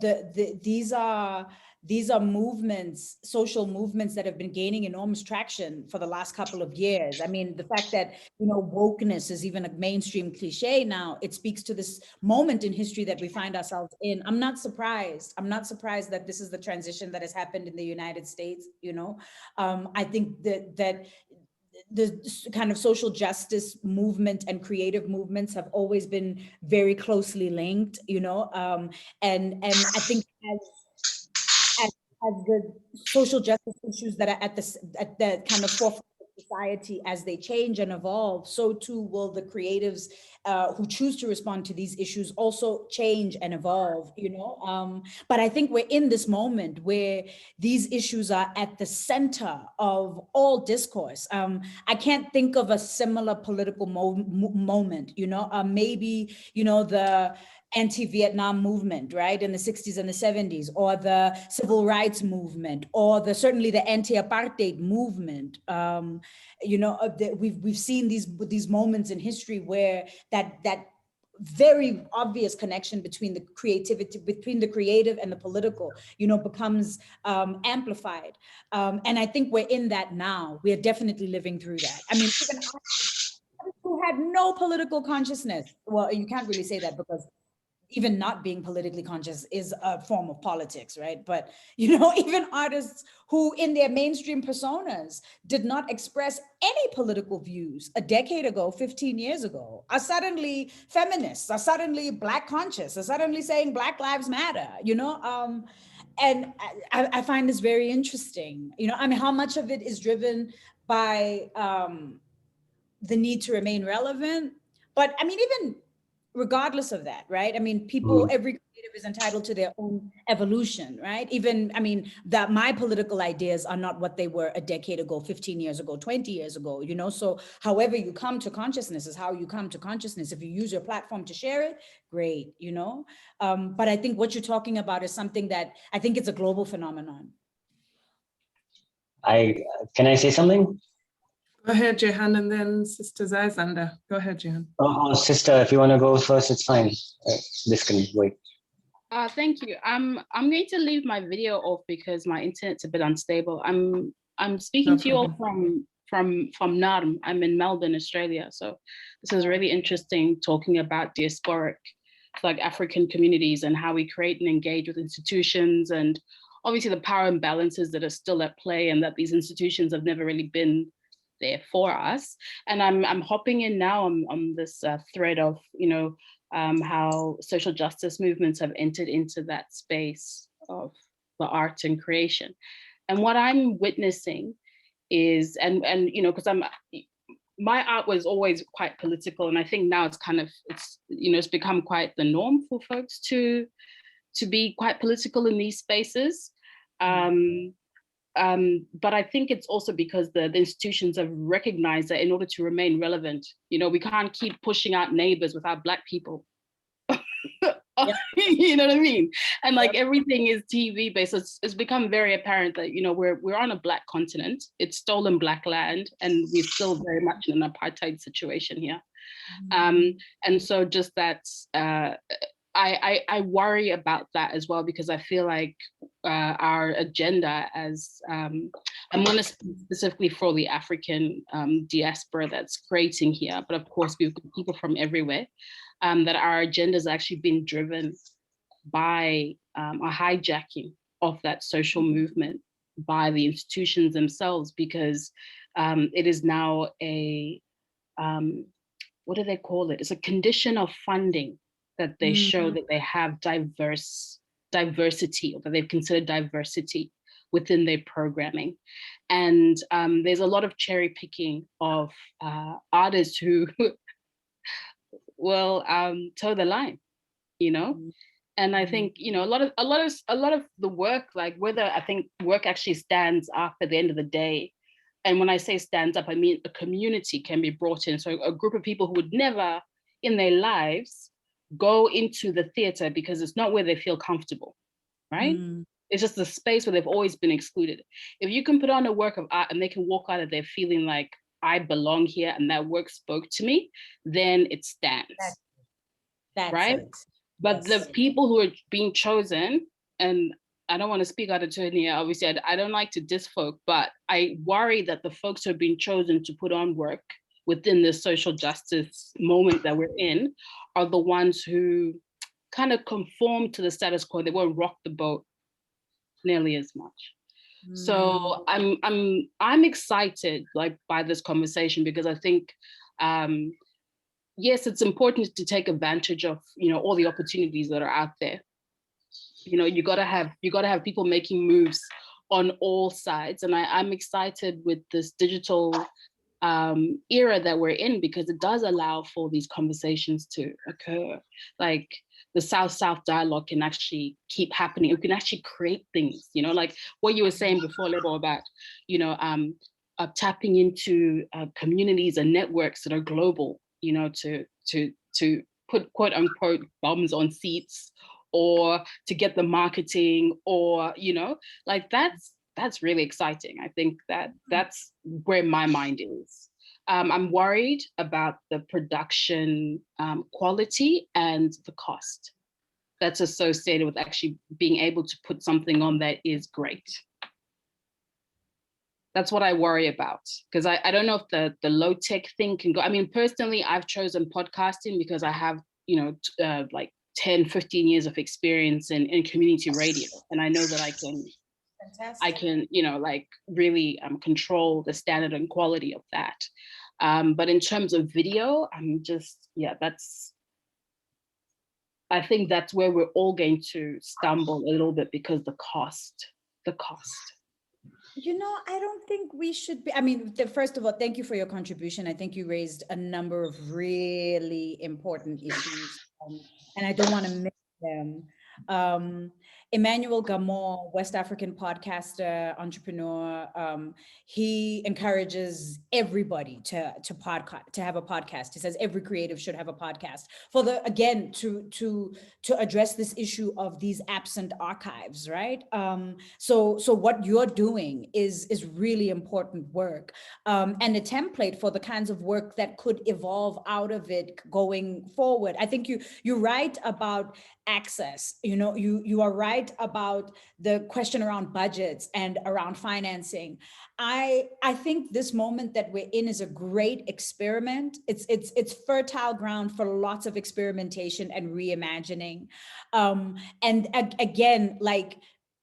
these are these are movements, social movements that have been gaining enormous traction for the last couple of years. I mean, the fact that, you know, wokeness is even a mainstream cliche now, it speaks to this moment in history that we find ourselves in. I'm not surprised. I'm not surprised that this is the transition that has happened in the United States, you know. I think that the kind of social justice movement and creative movements have always been very closely linked, you know, and I think as the social justice issues that are at the kind of forefront of society, as they change and evolve, so too will the creatives who choose to respond to these issues also change and evolve, you know. But I think we're in this moment where these issues are at the center of all discourse. I can't think of a similar political moment, you know, maybe, you know, the anti-Vietnam movement, right, in the 60s and the 70s, or the civil rights movement, or certainly the anti-apartheid movement. You know, we've seen these moments in history where that very obvious connection between the creativity, between the creative and the political, you know, becomes amplified. And I think we're in that now. We are definitely living through that. I mean, even who had no political consciousness, well, you can't really say that, because even not being politically conscious is a form of politics, right? But, you know, even artists who in their mainstream personas did not express any political views a decade ago, 15 years ago, are suddenly feminists, are suddenly Black conscious, are suddenly saying Black Lives Matter, you know? And I find this very interesting. You know, I mean, how much of it is driven by the need to remain relevant? But I mean, even regardless of that, right? I mean, people, every creative is entitled to their own evolution, right? Even, I mean, that my political ideas are not what they were a decade ago, 15 years ago, 20 years ago, you know? So however you come to consciousness is how you come to consciousness. If you use your platform to share it, great, you know? But I think what you're talking about is something that I think it's a global phenomenon. Can I say something? Go ahead, Jehan, and then Sister Zaizanda. Go ahead, Jehan. Oh, sister, if you want to go first, it's fine. This can wait. Thank you. I'm going to leave my video off because my internet's a bit unstable. I'm speaking to you all from Narm. I'm in Melbourne, Australia. So this is really interesting, talking about diasporic, like African communities and how we create and engage with institutions, and obviously the power imbalances that are still at play, and that these institutions have never really been there for us. And I'm hopping in now on this thread of, you know, how social justice movements have entered into that space of the art and creation. And what I'm witnessing is, and you know, because my art was always quite political, and I think now it's kind of, you know, it's become quite the norm for folks to be quite political in these spaces. But I think it's also because the institutions have recognized that in order to remain relevant, you know, we can't keep pushing out neighbors without Black people. Yeah. You know what I mean? And like everything is TV based. It's become very apparent that, you know, we're on a Black continent. It's stolen Black land, and we're still very much in an apartheid situation here. And so just that, I worry about that as well, because I feel like our agenda as, I'm going to speak specifically for the African diaspora that's creating here, but of course we've got people from everywhere, that our agenda has actually been driven by a hijacking of that social movement by the institutions themselves, because it is now a, what do they call it? It's a condition of funding that they show that they have diversity, or that they've considered diversity within their programming. And there's a lot of cherry picking of artists who will toe the line, you know? And I think, you know, a lot of the work, like whether I think work actually stands up at the end of the day. And when I say stands up, I mean a community can be brought in. So a group of people who would never in their lives go into the theater because it's not where they feel comfortable, right? It's just a space where they've always been excluded. If you can put on a work of art and they can walk out of there feeling like, I belong here and that work spoke to me, then it stands, that's right? It. But yes, the people who are being chosen, and I don't want to speak out of turn here. Obviously, I don't like to diss folk, but I worry that the folks who have been chosen to put on work within this social justice moment that we're in are the ones who kind of conform to the status quo. They won't rock the boat nearly as much. So I'm excited like by this conversation, because I think yes, it's important to take advantage of, you know, all the opportunities that are out there. You know, you gotta have people making moves on all sides. And I'm excited with this digital era that we're in, because it does allow for these conversations to occur. Like the South-South dialogue can actually keep happening. We can actually create things, you know, like what you were saying before, Lebo, about, you know, tapping into communities and networks that are global, you know, to put quote unquote bums on seats, or to get the marketing, or, you know, like that's really exciting. I think that's where my mind is. I'm worried about the production quality and the cost that's associated with actually being able to put something on that is great. That's what I worry about, because I don't know if the low tech thing can go. I mean, personally, I've chosen podcasting because I have, you know, like 10, 15 years of experience in community radio. And I know that I can, you know, like really control the standard and quality of that. But in terms of video, I'm just, yeah, I think that's where we're all going to stumble a little bit, because the cost. You know, I don't think we should be, I mean, first of all, thank you for your contribution. I think you raised a number of really important issues, and I don't want to miss them. Emmanuel Gamon, West African podcaster, entrepreneur, he encourages everybody to have a podcast. He says every creative should have a podcast to address this issue of these absent archives, right? So what you're doing is really important work, and a template for the kinds of work that could evolve out of it going forward. I think you're right about access. You know, you are right about the question around budgets and around financing. I think this moment that we're in is a great experiment. It's fertile ground for lots of experimentation and reimagining. And again, like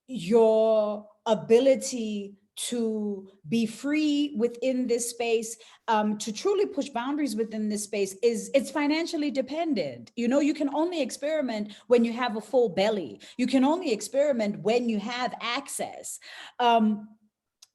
your ability to be free within this space, to truly push boundaries within this space, it's financially dependent. You know, you can only experiment when you have a full belly. You can only experiment when you have access.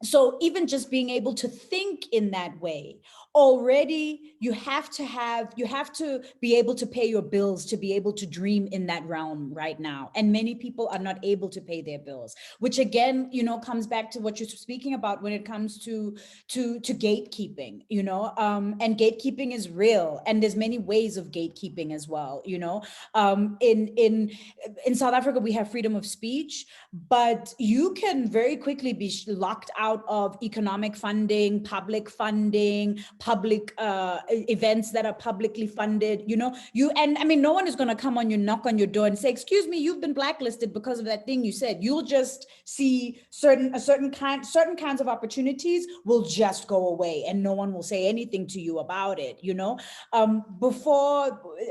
So even just being able to think in that way, already you have to be able to pay your bills to be able to dream in that realm right now. And many people are not able to pay their bills, which again, you know, comes back to what you're speaking about when it comes to gatekeeping, you know, and gatekeeping is real. And there's many ways of gatekeeping as well, you know. In South Africa, we have freedom of speech, but you can very quickly be locked out of economic funding, public events that are publicly funded, you know, and I mean, no one is going to come on knock on your door and say, excuse me, you've been blacklisted because of that thing you said. You'll just see certain kinds of opportunities will just go away, and no one will say anything to you about it, you know.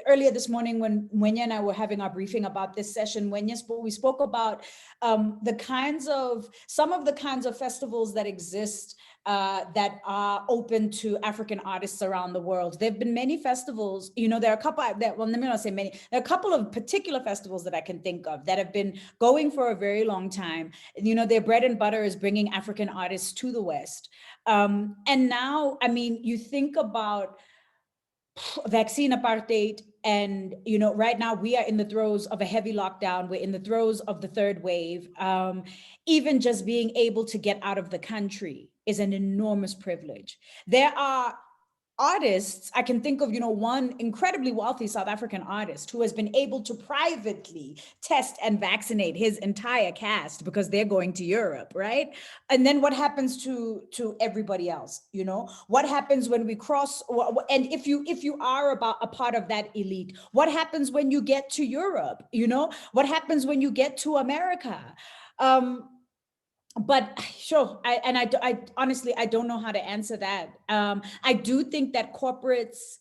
Earlier this morning, when Mwenya and I were having our briefing about this session, we spoke about some of the kinds of festivals that exist that are open to African artists around the world. There have been many festivals, you know, there are a couple that, well, let me not say many, there are a couple of particular festivals that I can think of that have been going for a very long time. You know, their bread and butter is bringing African artists to the West. And now, I mean, you think about vaccine apartheid, and you know, right now we are in the throes of a heavy lockdown. We're in the throes of the third wave. Even just being able to get out of the country is an enormous privilege. There are artists, I can think of, you know, one incredibly wealthy South African artist who has been able to privately test and vaccinate his entire cast because they're going to Europe, right? And then what happens to everybody else? You know, what happens when we cross? And if you are a part of that elite, what happens when you get to Europe? You know, what happens when you get to America? But sure, I honestly, I don't know how to answer that. I do think that corporates,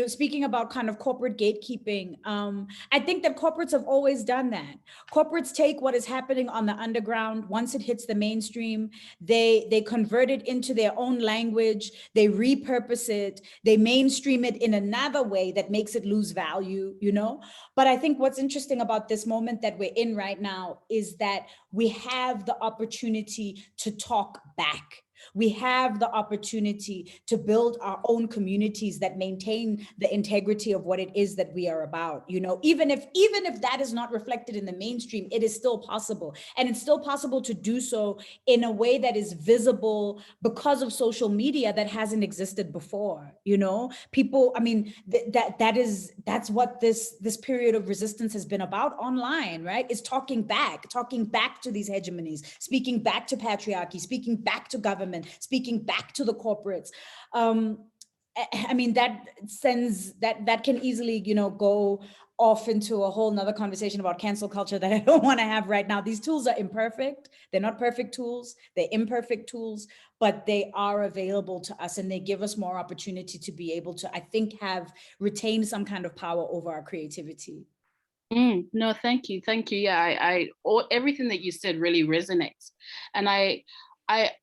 speaking about kind of corporate gatekeeping, I think that corporates have always done that. Corporates take what is happening on the underground. Once it hits the mainstream, they convert it into their own language, they repurpose it, they mainstream it in another way that makes it lose value, you know? But I think what's interesting about this moment that we're in right now is that we have the opportunity to talk back. We have the opportunity to build our own communities that maintain the integrity of what it is that we are about. You know, even if that is not reflected in the mainstream, it is still possible. And it's still possible to do so in a way that is visible because of social media that hasn't existed before. You know, people, I mean, that's what this period of resistance has been about online, right? Is talking back to these hegemonies, speaking back to patriarchy, speaking back to government, speaking back to the corporates. I mean, that can easily, you know, go off into a whole nother conversation about cancel culture that I don't want to have right now. These tools are imperfect. They're not perfect tools. They're imperfect tools, but they are available to us and they give us more opportunity to be able to, I think, have retained some kind of power over our creativity. No, thank you. Yeah, everything that you said really resonates. And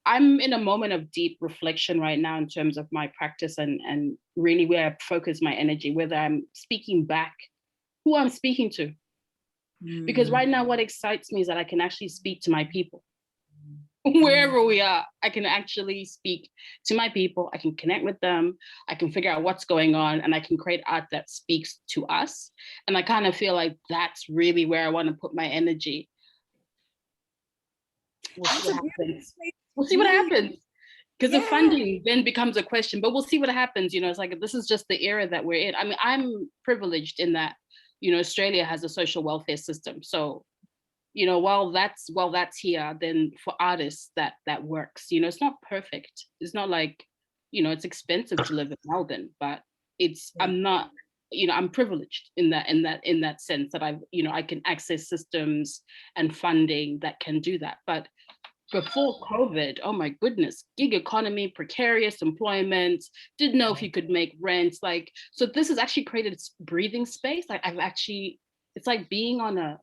I'm in a moment of deep reflection right now in terms of my practice and really where I focus my energy, whether I'm speaking back, who I'm speaking to. Because right now what excites me is that I can actually speak to my people. Wherever we are, I can actually speak to my people. I can connect with them. I can figure out what's going on and I can create art that speaks to us. And I kind of feel like that's really where I want to put my energy. We'll see what happens. Because the funding then becomes a question, but we'll see what happens. You know, it's like, this is just the era that we're in. I mean, I'm privileged in that, you know, Australia has a social welfare system. So, you know, while that's here, then for artists that works. You know, it's not perfect. It's not like, you know, it's expensive to live in Melbourne, but I'm not, you know, I'm privileged in that sense that I can access systems and funding that can do that. But before COVID, oh my goodness, gig economy, precarious employment, didn't know if you could make rent. Like, so this has actually created breathing space. Like it's like being on a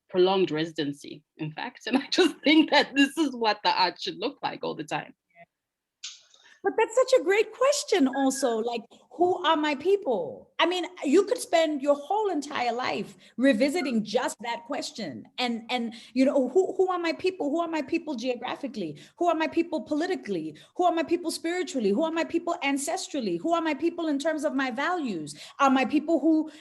prolonged residency, in fact. And I just think that this is what the art should look like all the time. But that's such a great question also, like, who are my people? I mean, you could spend your whole entire life revisiting just that question. And you know, who are my people? Who are my people geographically? Who are my people politically? Who are my people spiritually? Who are my people ancestrally? Who are my people in terms of my values? Are my people who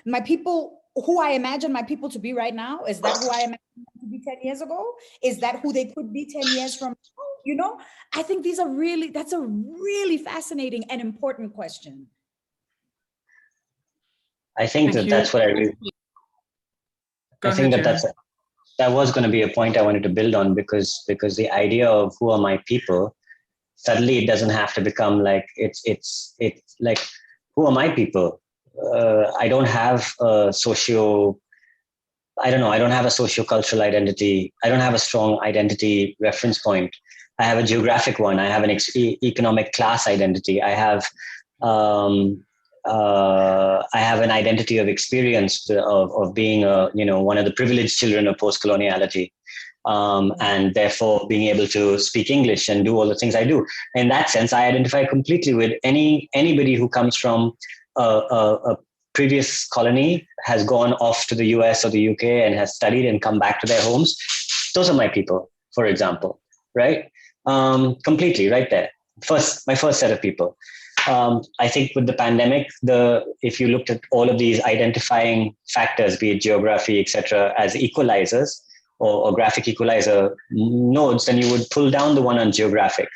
I imagine my people to be right now? Is that who I imagine them to be 10 years ago? Is that who they could be 10 years from now? You know, I think that's a really fascinating and important question. I think that's what I really, I think that was going to be a point I wanted to build on, because the idea of who are my people, suddenly it doesn't have to become like, it's like, who are my people? I don't have a I don't have a socio-cultural identity. I don't have a strong identity reference point. I have a geographic one. I have an economic class identity. I have an identity of experience of being one of the privileged children of postcoloniality, and therefore being able to speak English and do all the things I do. In that sense, I identify completely with anybody who comes from a previous colony, has gone off to the US or the UK and has studied and come back to their homes. Those are my people, for example, right? Completely right there. My first set of people. I think with the pandemic, if you looked at all of these identifying factors, be it geography, etc., as equalizers or graphic equalizer nodes, then you would pull down the one on geographic.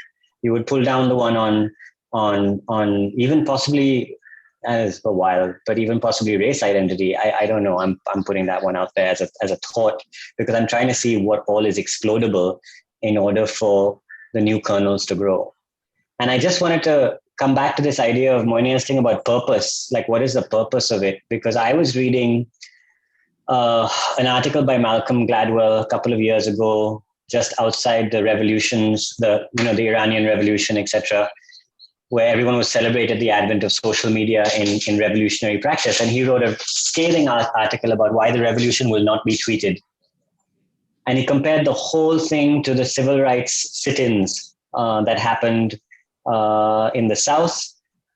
You would pull down the one on even possibly, as a while, but even possibly race identity. I don't know. I'm putting that one out there as a thought, because I'm trying to see what all is explodable in order for the new kernels to grow. And I just wanted to come back to this idea of Moinia's thing about purpose. Like, what is the purpose of it? Because I was reading an article by Malcolm Gladwell a couple of years ago, just outside the revolutions, the Iranian Revolution, etc., where everyone was celebrated the advent of social media in revolutionary practice. And he wrote a scathing article about why the revolution will not be tweeted. And he compared the whole thing to the civil rights sit-ins that happened in the South,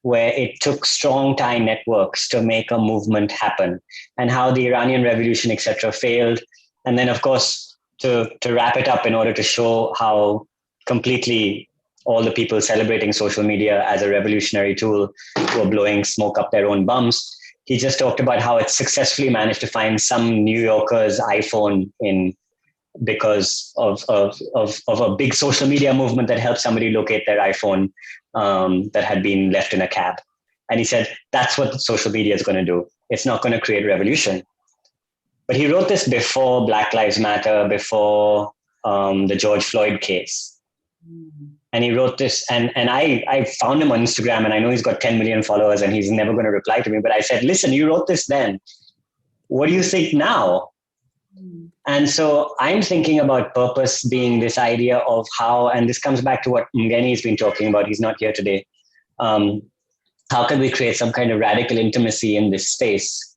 where it took strong tie networks to make a movement happen, and how the Iranian Revolution, etc., failed. And then, of course, to wrap it up in order to show how completely all the people celebrating social media as a revolutionary tool were blowing smoke up their own bums, he just talked about how it successfully managed to find some New Yorker's iPhone because of a big social media movement that helped somebody locate their iPhone that had been left in a cab. And he said, that's what social media is going to do. It's not going to create revolution. But he wrote this before Black Lives Matter, before the George Floyd case. Mm-hmm. And he wrote this, and I found him on Instagram, and I know he's got 10 million followers and he's never going to reply to me. But I said, listen, you wrote this then. What do you think now? Mm-hmm. And so I'm thinking about purpose being this idea of how, and this comes back to what Mgeni has been talking about, he's not here today. How can we create some kind of radical intimacy in this space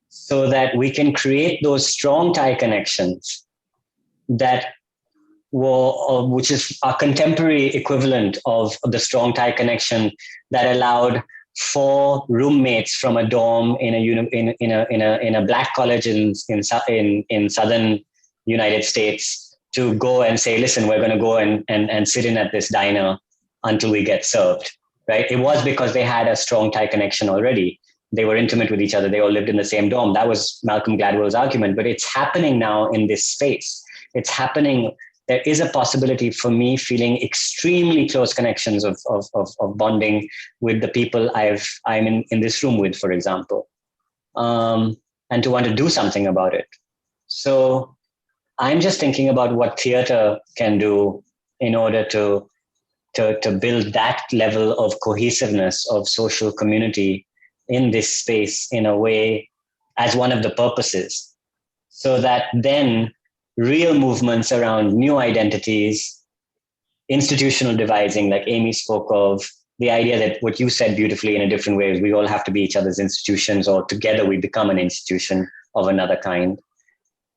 so that we can create those strong tie connections that which is a contemporary equivalent of the strong tie connection that allowed 4 roommates from a dorm in a black college in southern United States to go and say, listen, we're going to go and sit in at this diner until we get served, right? It was because they had a strong tie connection already. They were intimate with each other. They all lived in the same dorm. That was Malcolm Gladwell's argument, but it's happening now in this space. It's happening. There is a possibility for me feeling extremely close connections of bonding with the people I'm in this room with, for example, and to want to do something about it. So I'm just thinking about what theater can do in order to build that level of cohesiveness of social community in this space in a way as one of the purposes, so that then real movements around new identities, institutional devising, like Amy spoke of, the idea that what you said beautifully in a different way is we all have to be each other's institutions, or together we become an institution of another kind.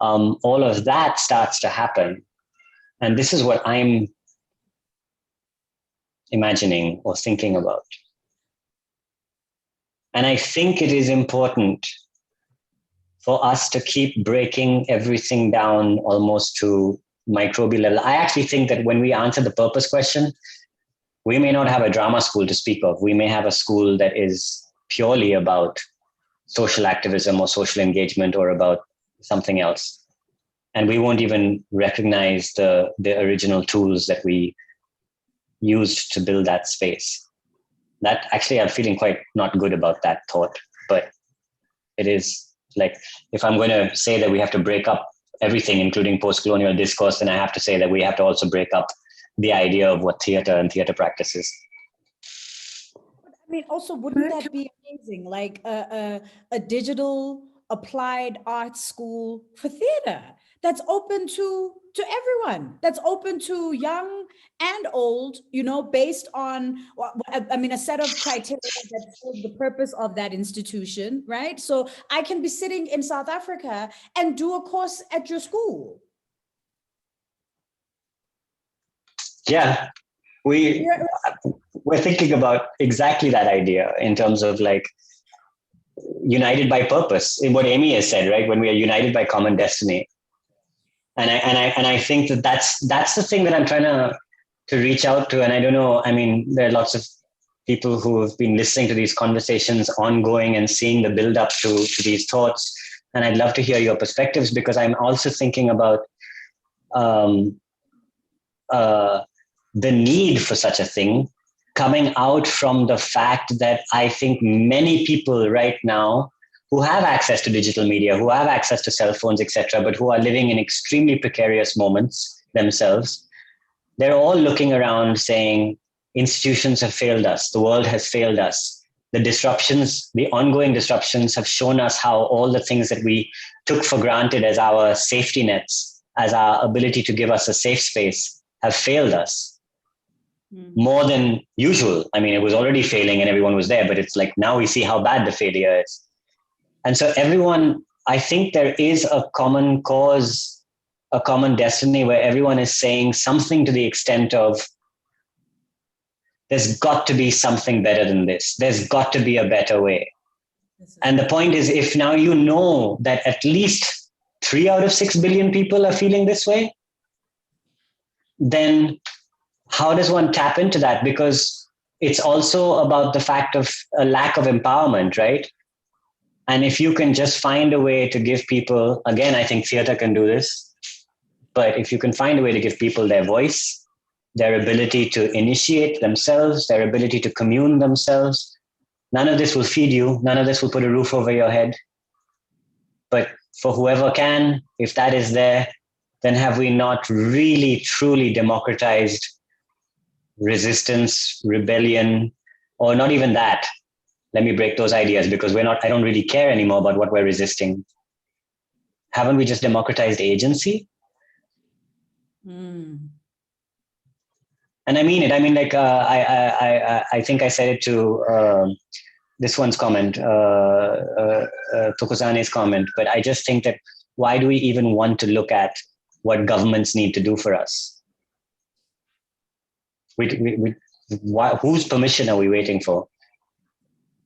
All of that starts to happen. And this is what I'm imagining or thinking about. And I think it is important for us to keep breaking everything down almost to microbial level. I actually think that when we answer the purpose question, we may not have a drama school to speak of. We may have a school that is purely about social activism or social engagement or about something else. And we won't even recognize the original tools that we used to build that space. That actually, I'm feeling quite not good about that thought, but it is like, if I'm going to say that we have to break up everything, including post-colonial discourse, then I have to say that we have to also break up the idea of what theater and theater practice is. I mean, also, wouldn't that be amazing? Like a digital applied arts school for theater that's open to everyone, that's open to young and old, you know, based on, I mean, a set of criteria that serve the purpose of that institution, right? So I can be sitting in South Africa and do a course at your school. Yeah, we're thinking about exactly that idea in terms of like united by purpose, in what Amy has said, right? When we are united by common destiny. And I think that's the thing that I'm trying to reach out to. And I don't know, I mean, there are lots of people who have been listening to these conversations ongoing and seeing the build up to these thoughts. And I'd love to hear your perspectives, because I'm also thinking about the need for such a thing coming out from the fact that I think many people right now who have access to digital media, who have access to cell phones, etc., but who are living in extremely precarious moments themselves, they're all looking around saying, institutions have failed us, the world has failed us. the disruptions, the ongoing disruptions have shown us how all the things that we took for granted as our safety nets, as our ability to give us a safe space, have failed us more than usual. I mean, it was already failing and everyone was there, but it's like now we see how bad the failure is. And so everyone, I think there is a common cause, a common destiny where everyone is saying something to the extent of, there's got to be something better than this. There's got to be a better way. And the point is, if now you know that at least 3 out of 6 billion people are feeling this way, then how does one tap into that? Because it's also about the fact of a lack of empowerment, right? And if you can just find a way to give people, again, I think theater can do this, but if you can find a way to give people their voice, their ability to initiate themselves, their ability to commune themselves, none of this will feed you. None of this will put a roof over your head. But for whoever can, if that is there, then have we not really, truly democratized resistance, rebellion, or not even that? Let me break those ideas, because I don't really care anymore about what we're resisting. Haven't we just democratized agency? And I mean it. I mean, like, I think I said it to this one's comment, Tokuzane's comment, but I just think that why do we even want to look at what governments need to do for us? Whose permission are we waiting for?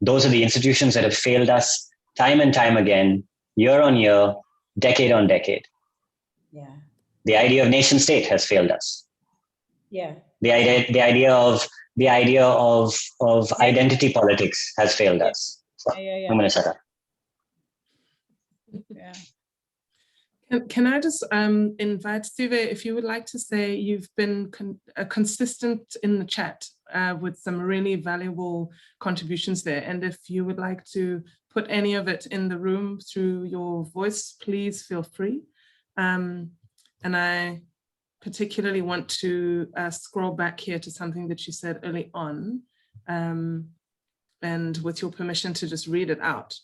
Those are the institutions that have failed us time and time again, year on year, decade on decade. Yeah. The idea of nation state has failed us. Yeah. The idea of identity politics has failed us. So I'm going to shut up. Yeah. Can I just invite Sive, if you would like to say, you've been consistent in the chat with some really valuable contributions there. And if you would like to put any of it in the room through your voice, please feel free. And I particularly want to scroll back here to something that you said early on, and with your permission to just read it out.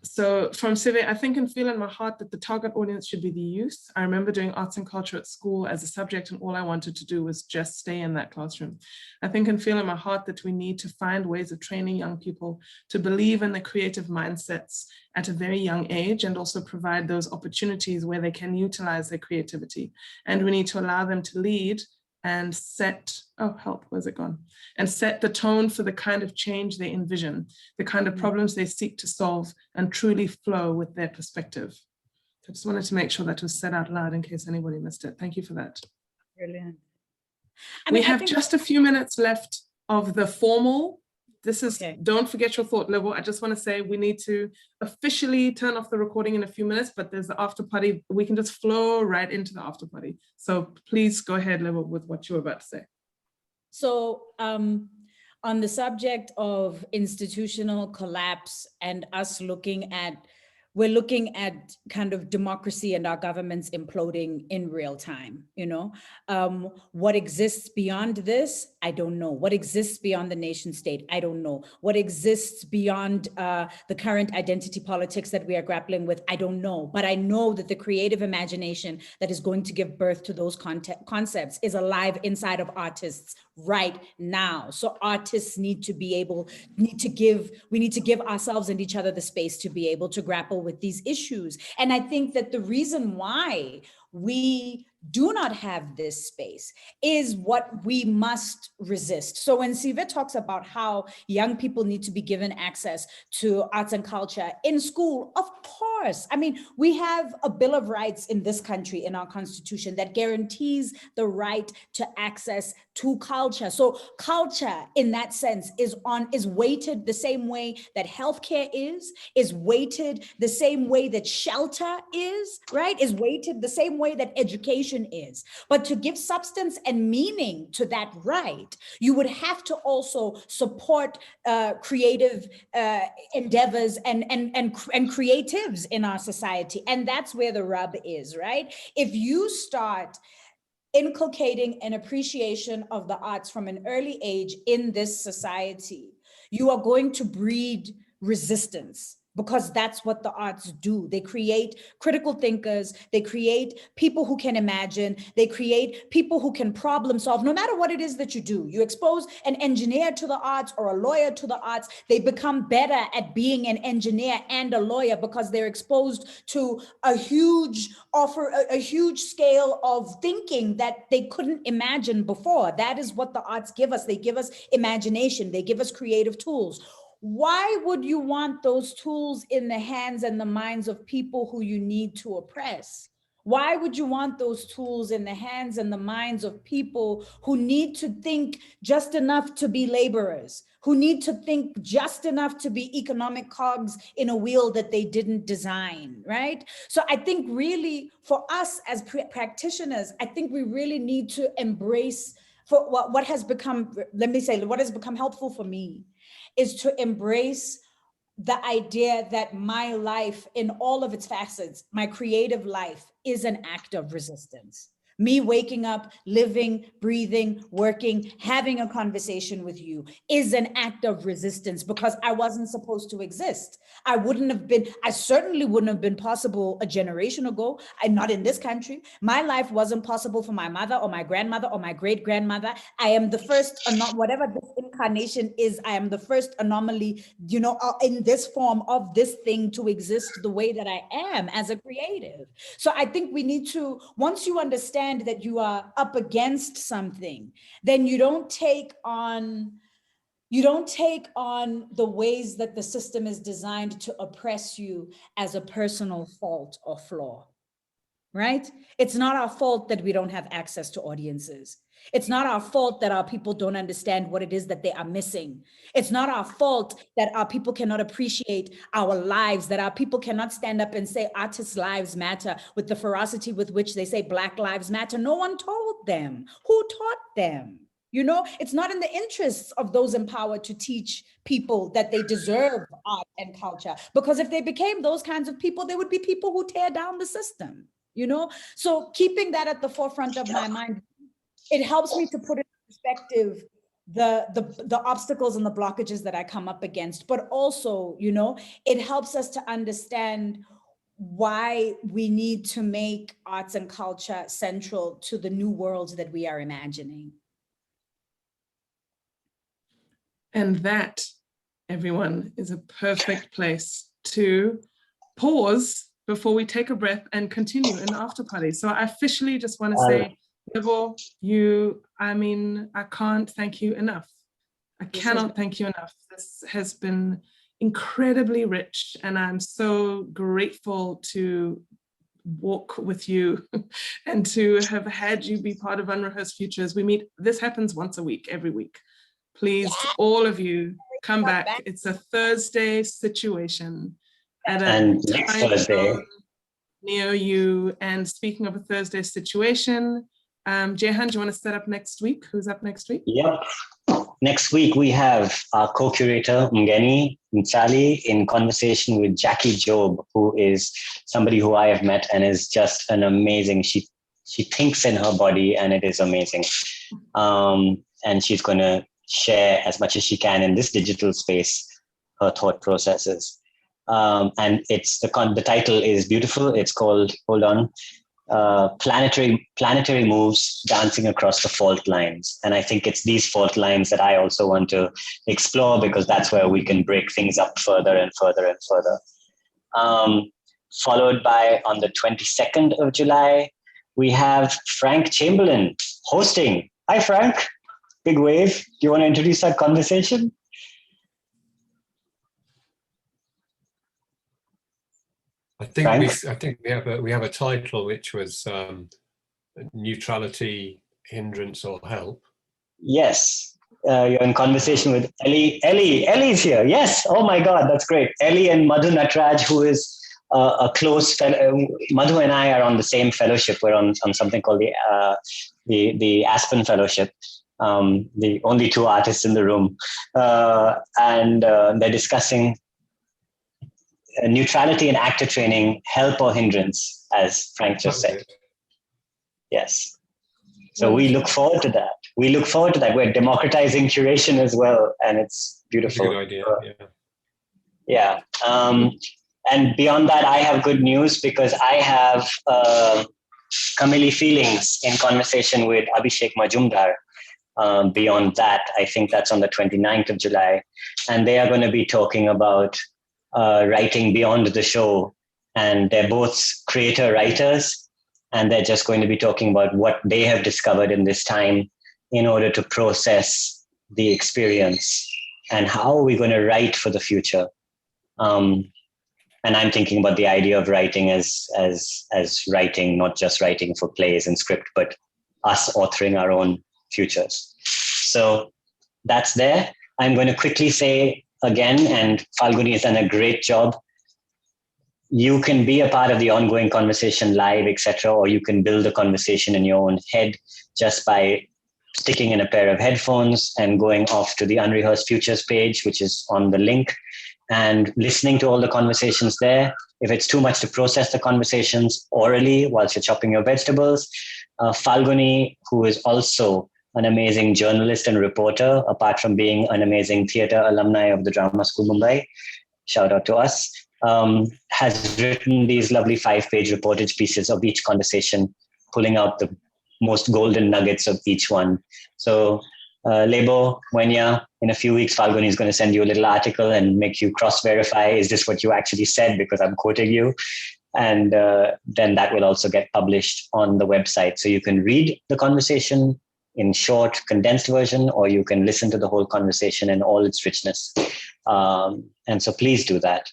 So from Sive, I think and feel in my heart that the target audience should be the youth. I remember doing arts and culture at school as a subject, and all I wanted to do was just stay in that classroom. I think and feel in my heart that we need to find ways of training young people to believe in the creative mindsets at a very young age, and also provide those opportunities where they can utilize their creativity. And we need to allow them to lead and set, oh help, where's it gone? And set the tone for the kind of change they envision, the kind of problems they seek to solve, and truly flow with their perspective. I just wanted to make sure that was said out loud in case anybody missed it. Thank you for that. Brilliant. We have just a few minutes left of the formal. This is, okay. Don't forget your thought, Lebo. I just want to say we need to officially turn off the recording in a few minutes, but there's the after party. We can just flow right into the after party. So please go ahead, Lebo, with what you were about to say. So on the subject of institutional collapse and us we're looking at kind of democracy and our governments imploding in real time, you know. What exists beyond this, I don't know. What exists beyond the nation state, I don't know. What exists beyond the current identity politics that we are grappling with, I don't know. But I know that the creative imagination that is going to give birth to those concepts is alive inside of artists right now. So artists need to give ourselves and each other the space to be able to grapple with these issues. And I think that the reason why we do not have this space is what we must resist. So when Sive talks about how young people need to be given access to arts and culture in school, of course. I mean, we have a Bill of Rights in this country, in our constitution, that guarantees the right to access to culture. So culture in that sense is weighted the same way that healthcare is weighted the same way that shelter is, right? Is weighted the same way that education is. But to give substance and meaning to that right, you would have to also support creative endeavors and creatives in our society. And that's where the rub is, right? If you start inculcating an appreciation of the arts from an early age in this society, you are going to breed resistance, because that's what the arts do. They create critical thinkers, they create people who can imagine, they create people who can problem solve, no matter what it is that you do. You expose an engineer to the arts or a lawyer to the arts, they become better at being an engineer and a lawyer because they're exposed to a huge scale of thinking that they couldn't imagine before. That is what the arts give us. They give us imagination, they give us creative tools. Why would you want those tools in the hands and the minds of people who you need to oppress? Why would you want those tools in the hands and the minds of people who need to think just enough to be laborers, who need to think just enough to be economic cogs in a wheel that they didn't design, right? So I think really for us as practitioners, I think we really need to embrace for what has become, let me say, what has become helpful for me is to embrace the idea that my life in all of its facets, my creative life, is an act of resistance. Me waking up, living, breathing, working, having a conversation with you is an act of resistance because I wasn't supposed to exist. I certainly wouldn't have been possible a generation ago. Not in this country. My life wasn't possible for my mother or my grandmother or my great grandmother. I am the first, whatever this incarnation is, I am the first anomaly, in this form of this thing to exist the way that I am as a creative. So I think we need to, once you understand that you are up against something, then you don't take on the ways that the system is designed to oppress you as a personal fault or flaw, right? It's not our fault that we don't have access to audiences. It's not our fault that our people don't understand what it is that they are missing. It's not our fault that our people cannot appreciate our lives, that our people cannot stand up and say artists' lives matter with the ferocity with which they say Black lives matter. No one told them. Who taught them? It's not in the interests of those empowered to teach people that they deserve art and culture, because if they became those kinds of people, there would be people who tear down the system, So keeping that at the forefront of my mind, it helps me to put in perspective the obstacles and the blockages that I come up against, but also, it helps us to understand why we need to make arts and culture central to the new worlds that we are imagining. And that, everyone, is a perfect place to pause before we take a breath and continue in the after party. So I officially just want to say, Lebo, I can't thank you enough. I cannot thank you enough. This has been incredibly rich, and I'm so grateful to walk with you and to have had you be part of Unrehearsed Futures. This happens once a week, every week. Please, all of you, come back. It's a Thursday situation at a time zone near you. And speaking of a Thursday situation, Jehan, do you want to set up next week? Who's up next week? Yep. Next week, we have our co-curator, Mgeni Mtsali, in conversation with Jackie Job, who is somebody who I have met and is just an amazing, she thinks in her body, and it is amazing. And she's going to share as much as she can in this digital space, her thought processes. And the title is beautiful. It's called, Planetary Moves Dancing Across the Fault Lines. And I think it's these fault lines that I also want to explore, because that's where we can break things up further and further and further. Followed by, on the 22nd of July, we have Frank Chamberlain hosting. Hi, Frank. Big wave. Do you want to introduce that conversation? I think we have a title which was Neutrality, Hindrance, or Help. Yes, you're in conversation with Ellie. Ellie's here. Yes. Oh my God, that's great. Ellie and Madhu Natraj, who is a close fellow. Madhu and I are on the same fellowship. We're on something called the Aspen Fellowship. The only two artists in the room, and they're discussing neutrality in actor training, help or hindrance, as Frank just said. Yes. So we look forward to that. we look forward to that. We're democratizing curation as well, and it's beautiful. That's a good idea. Yeah. And beyond that, I have good news because I have Kamili feelings in conversation with Abhishek Majumdar. Beyond that, I think that's on the 29th of July. And they are going to be talking about writing beyond the show. And they're both creator writers. And they're just going to be talking about what they have discovered in this time in order to process the experience and how are we going to write for the future. And I'm thinking about the idea of writing as writing, not just writing for plays and script, but us authoring our own futures. So that's there. I'm going to quickly say again, and Falguni has done a great job. You can be a part of the ongoing conversation live, etc., or you can build a conversation in your own head just by sticking in a pair of headphones and going off to the Unrehearsed Futures page, which is on the link, and listening to all the conversations there. If it's too much to process the conversations orally whilst you're chopping your vegetables, Falguni, who is also an amazing journalist and reporter, apart from being an amazing theatre alumni of the Drama School Mumbai, shout out to us, has written these lovely 5-page reportage pieces of each conversation, pulling out the most golden nuggets of each one. So Lebo, Wenya, in a few weeks, Falguni is going to send you a little article and make you cross-verify, is this what you actually said? Because I'm quoting you. And then that will also get published on the website. So you can read the conversation in short, condensed version, or you can listen to the whole conversation in all its richness. And so please do that.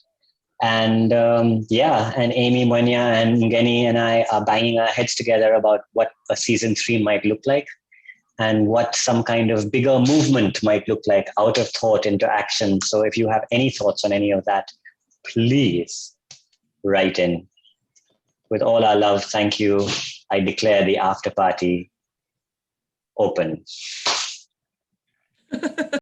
And and Amy, Wenya, and Ngeni and I are banging our heads together about what a season 3 might look like and what some kind of bigger movement might look like out of thought into action. So if you have any thoughts on any of that, please write in. With all our love, thank you. I declare the after party open.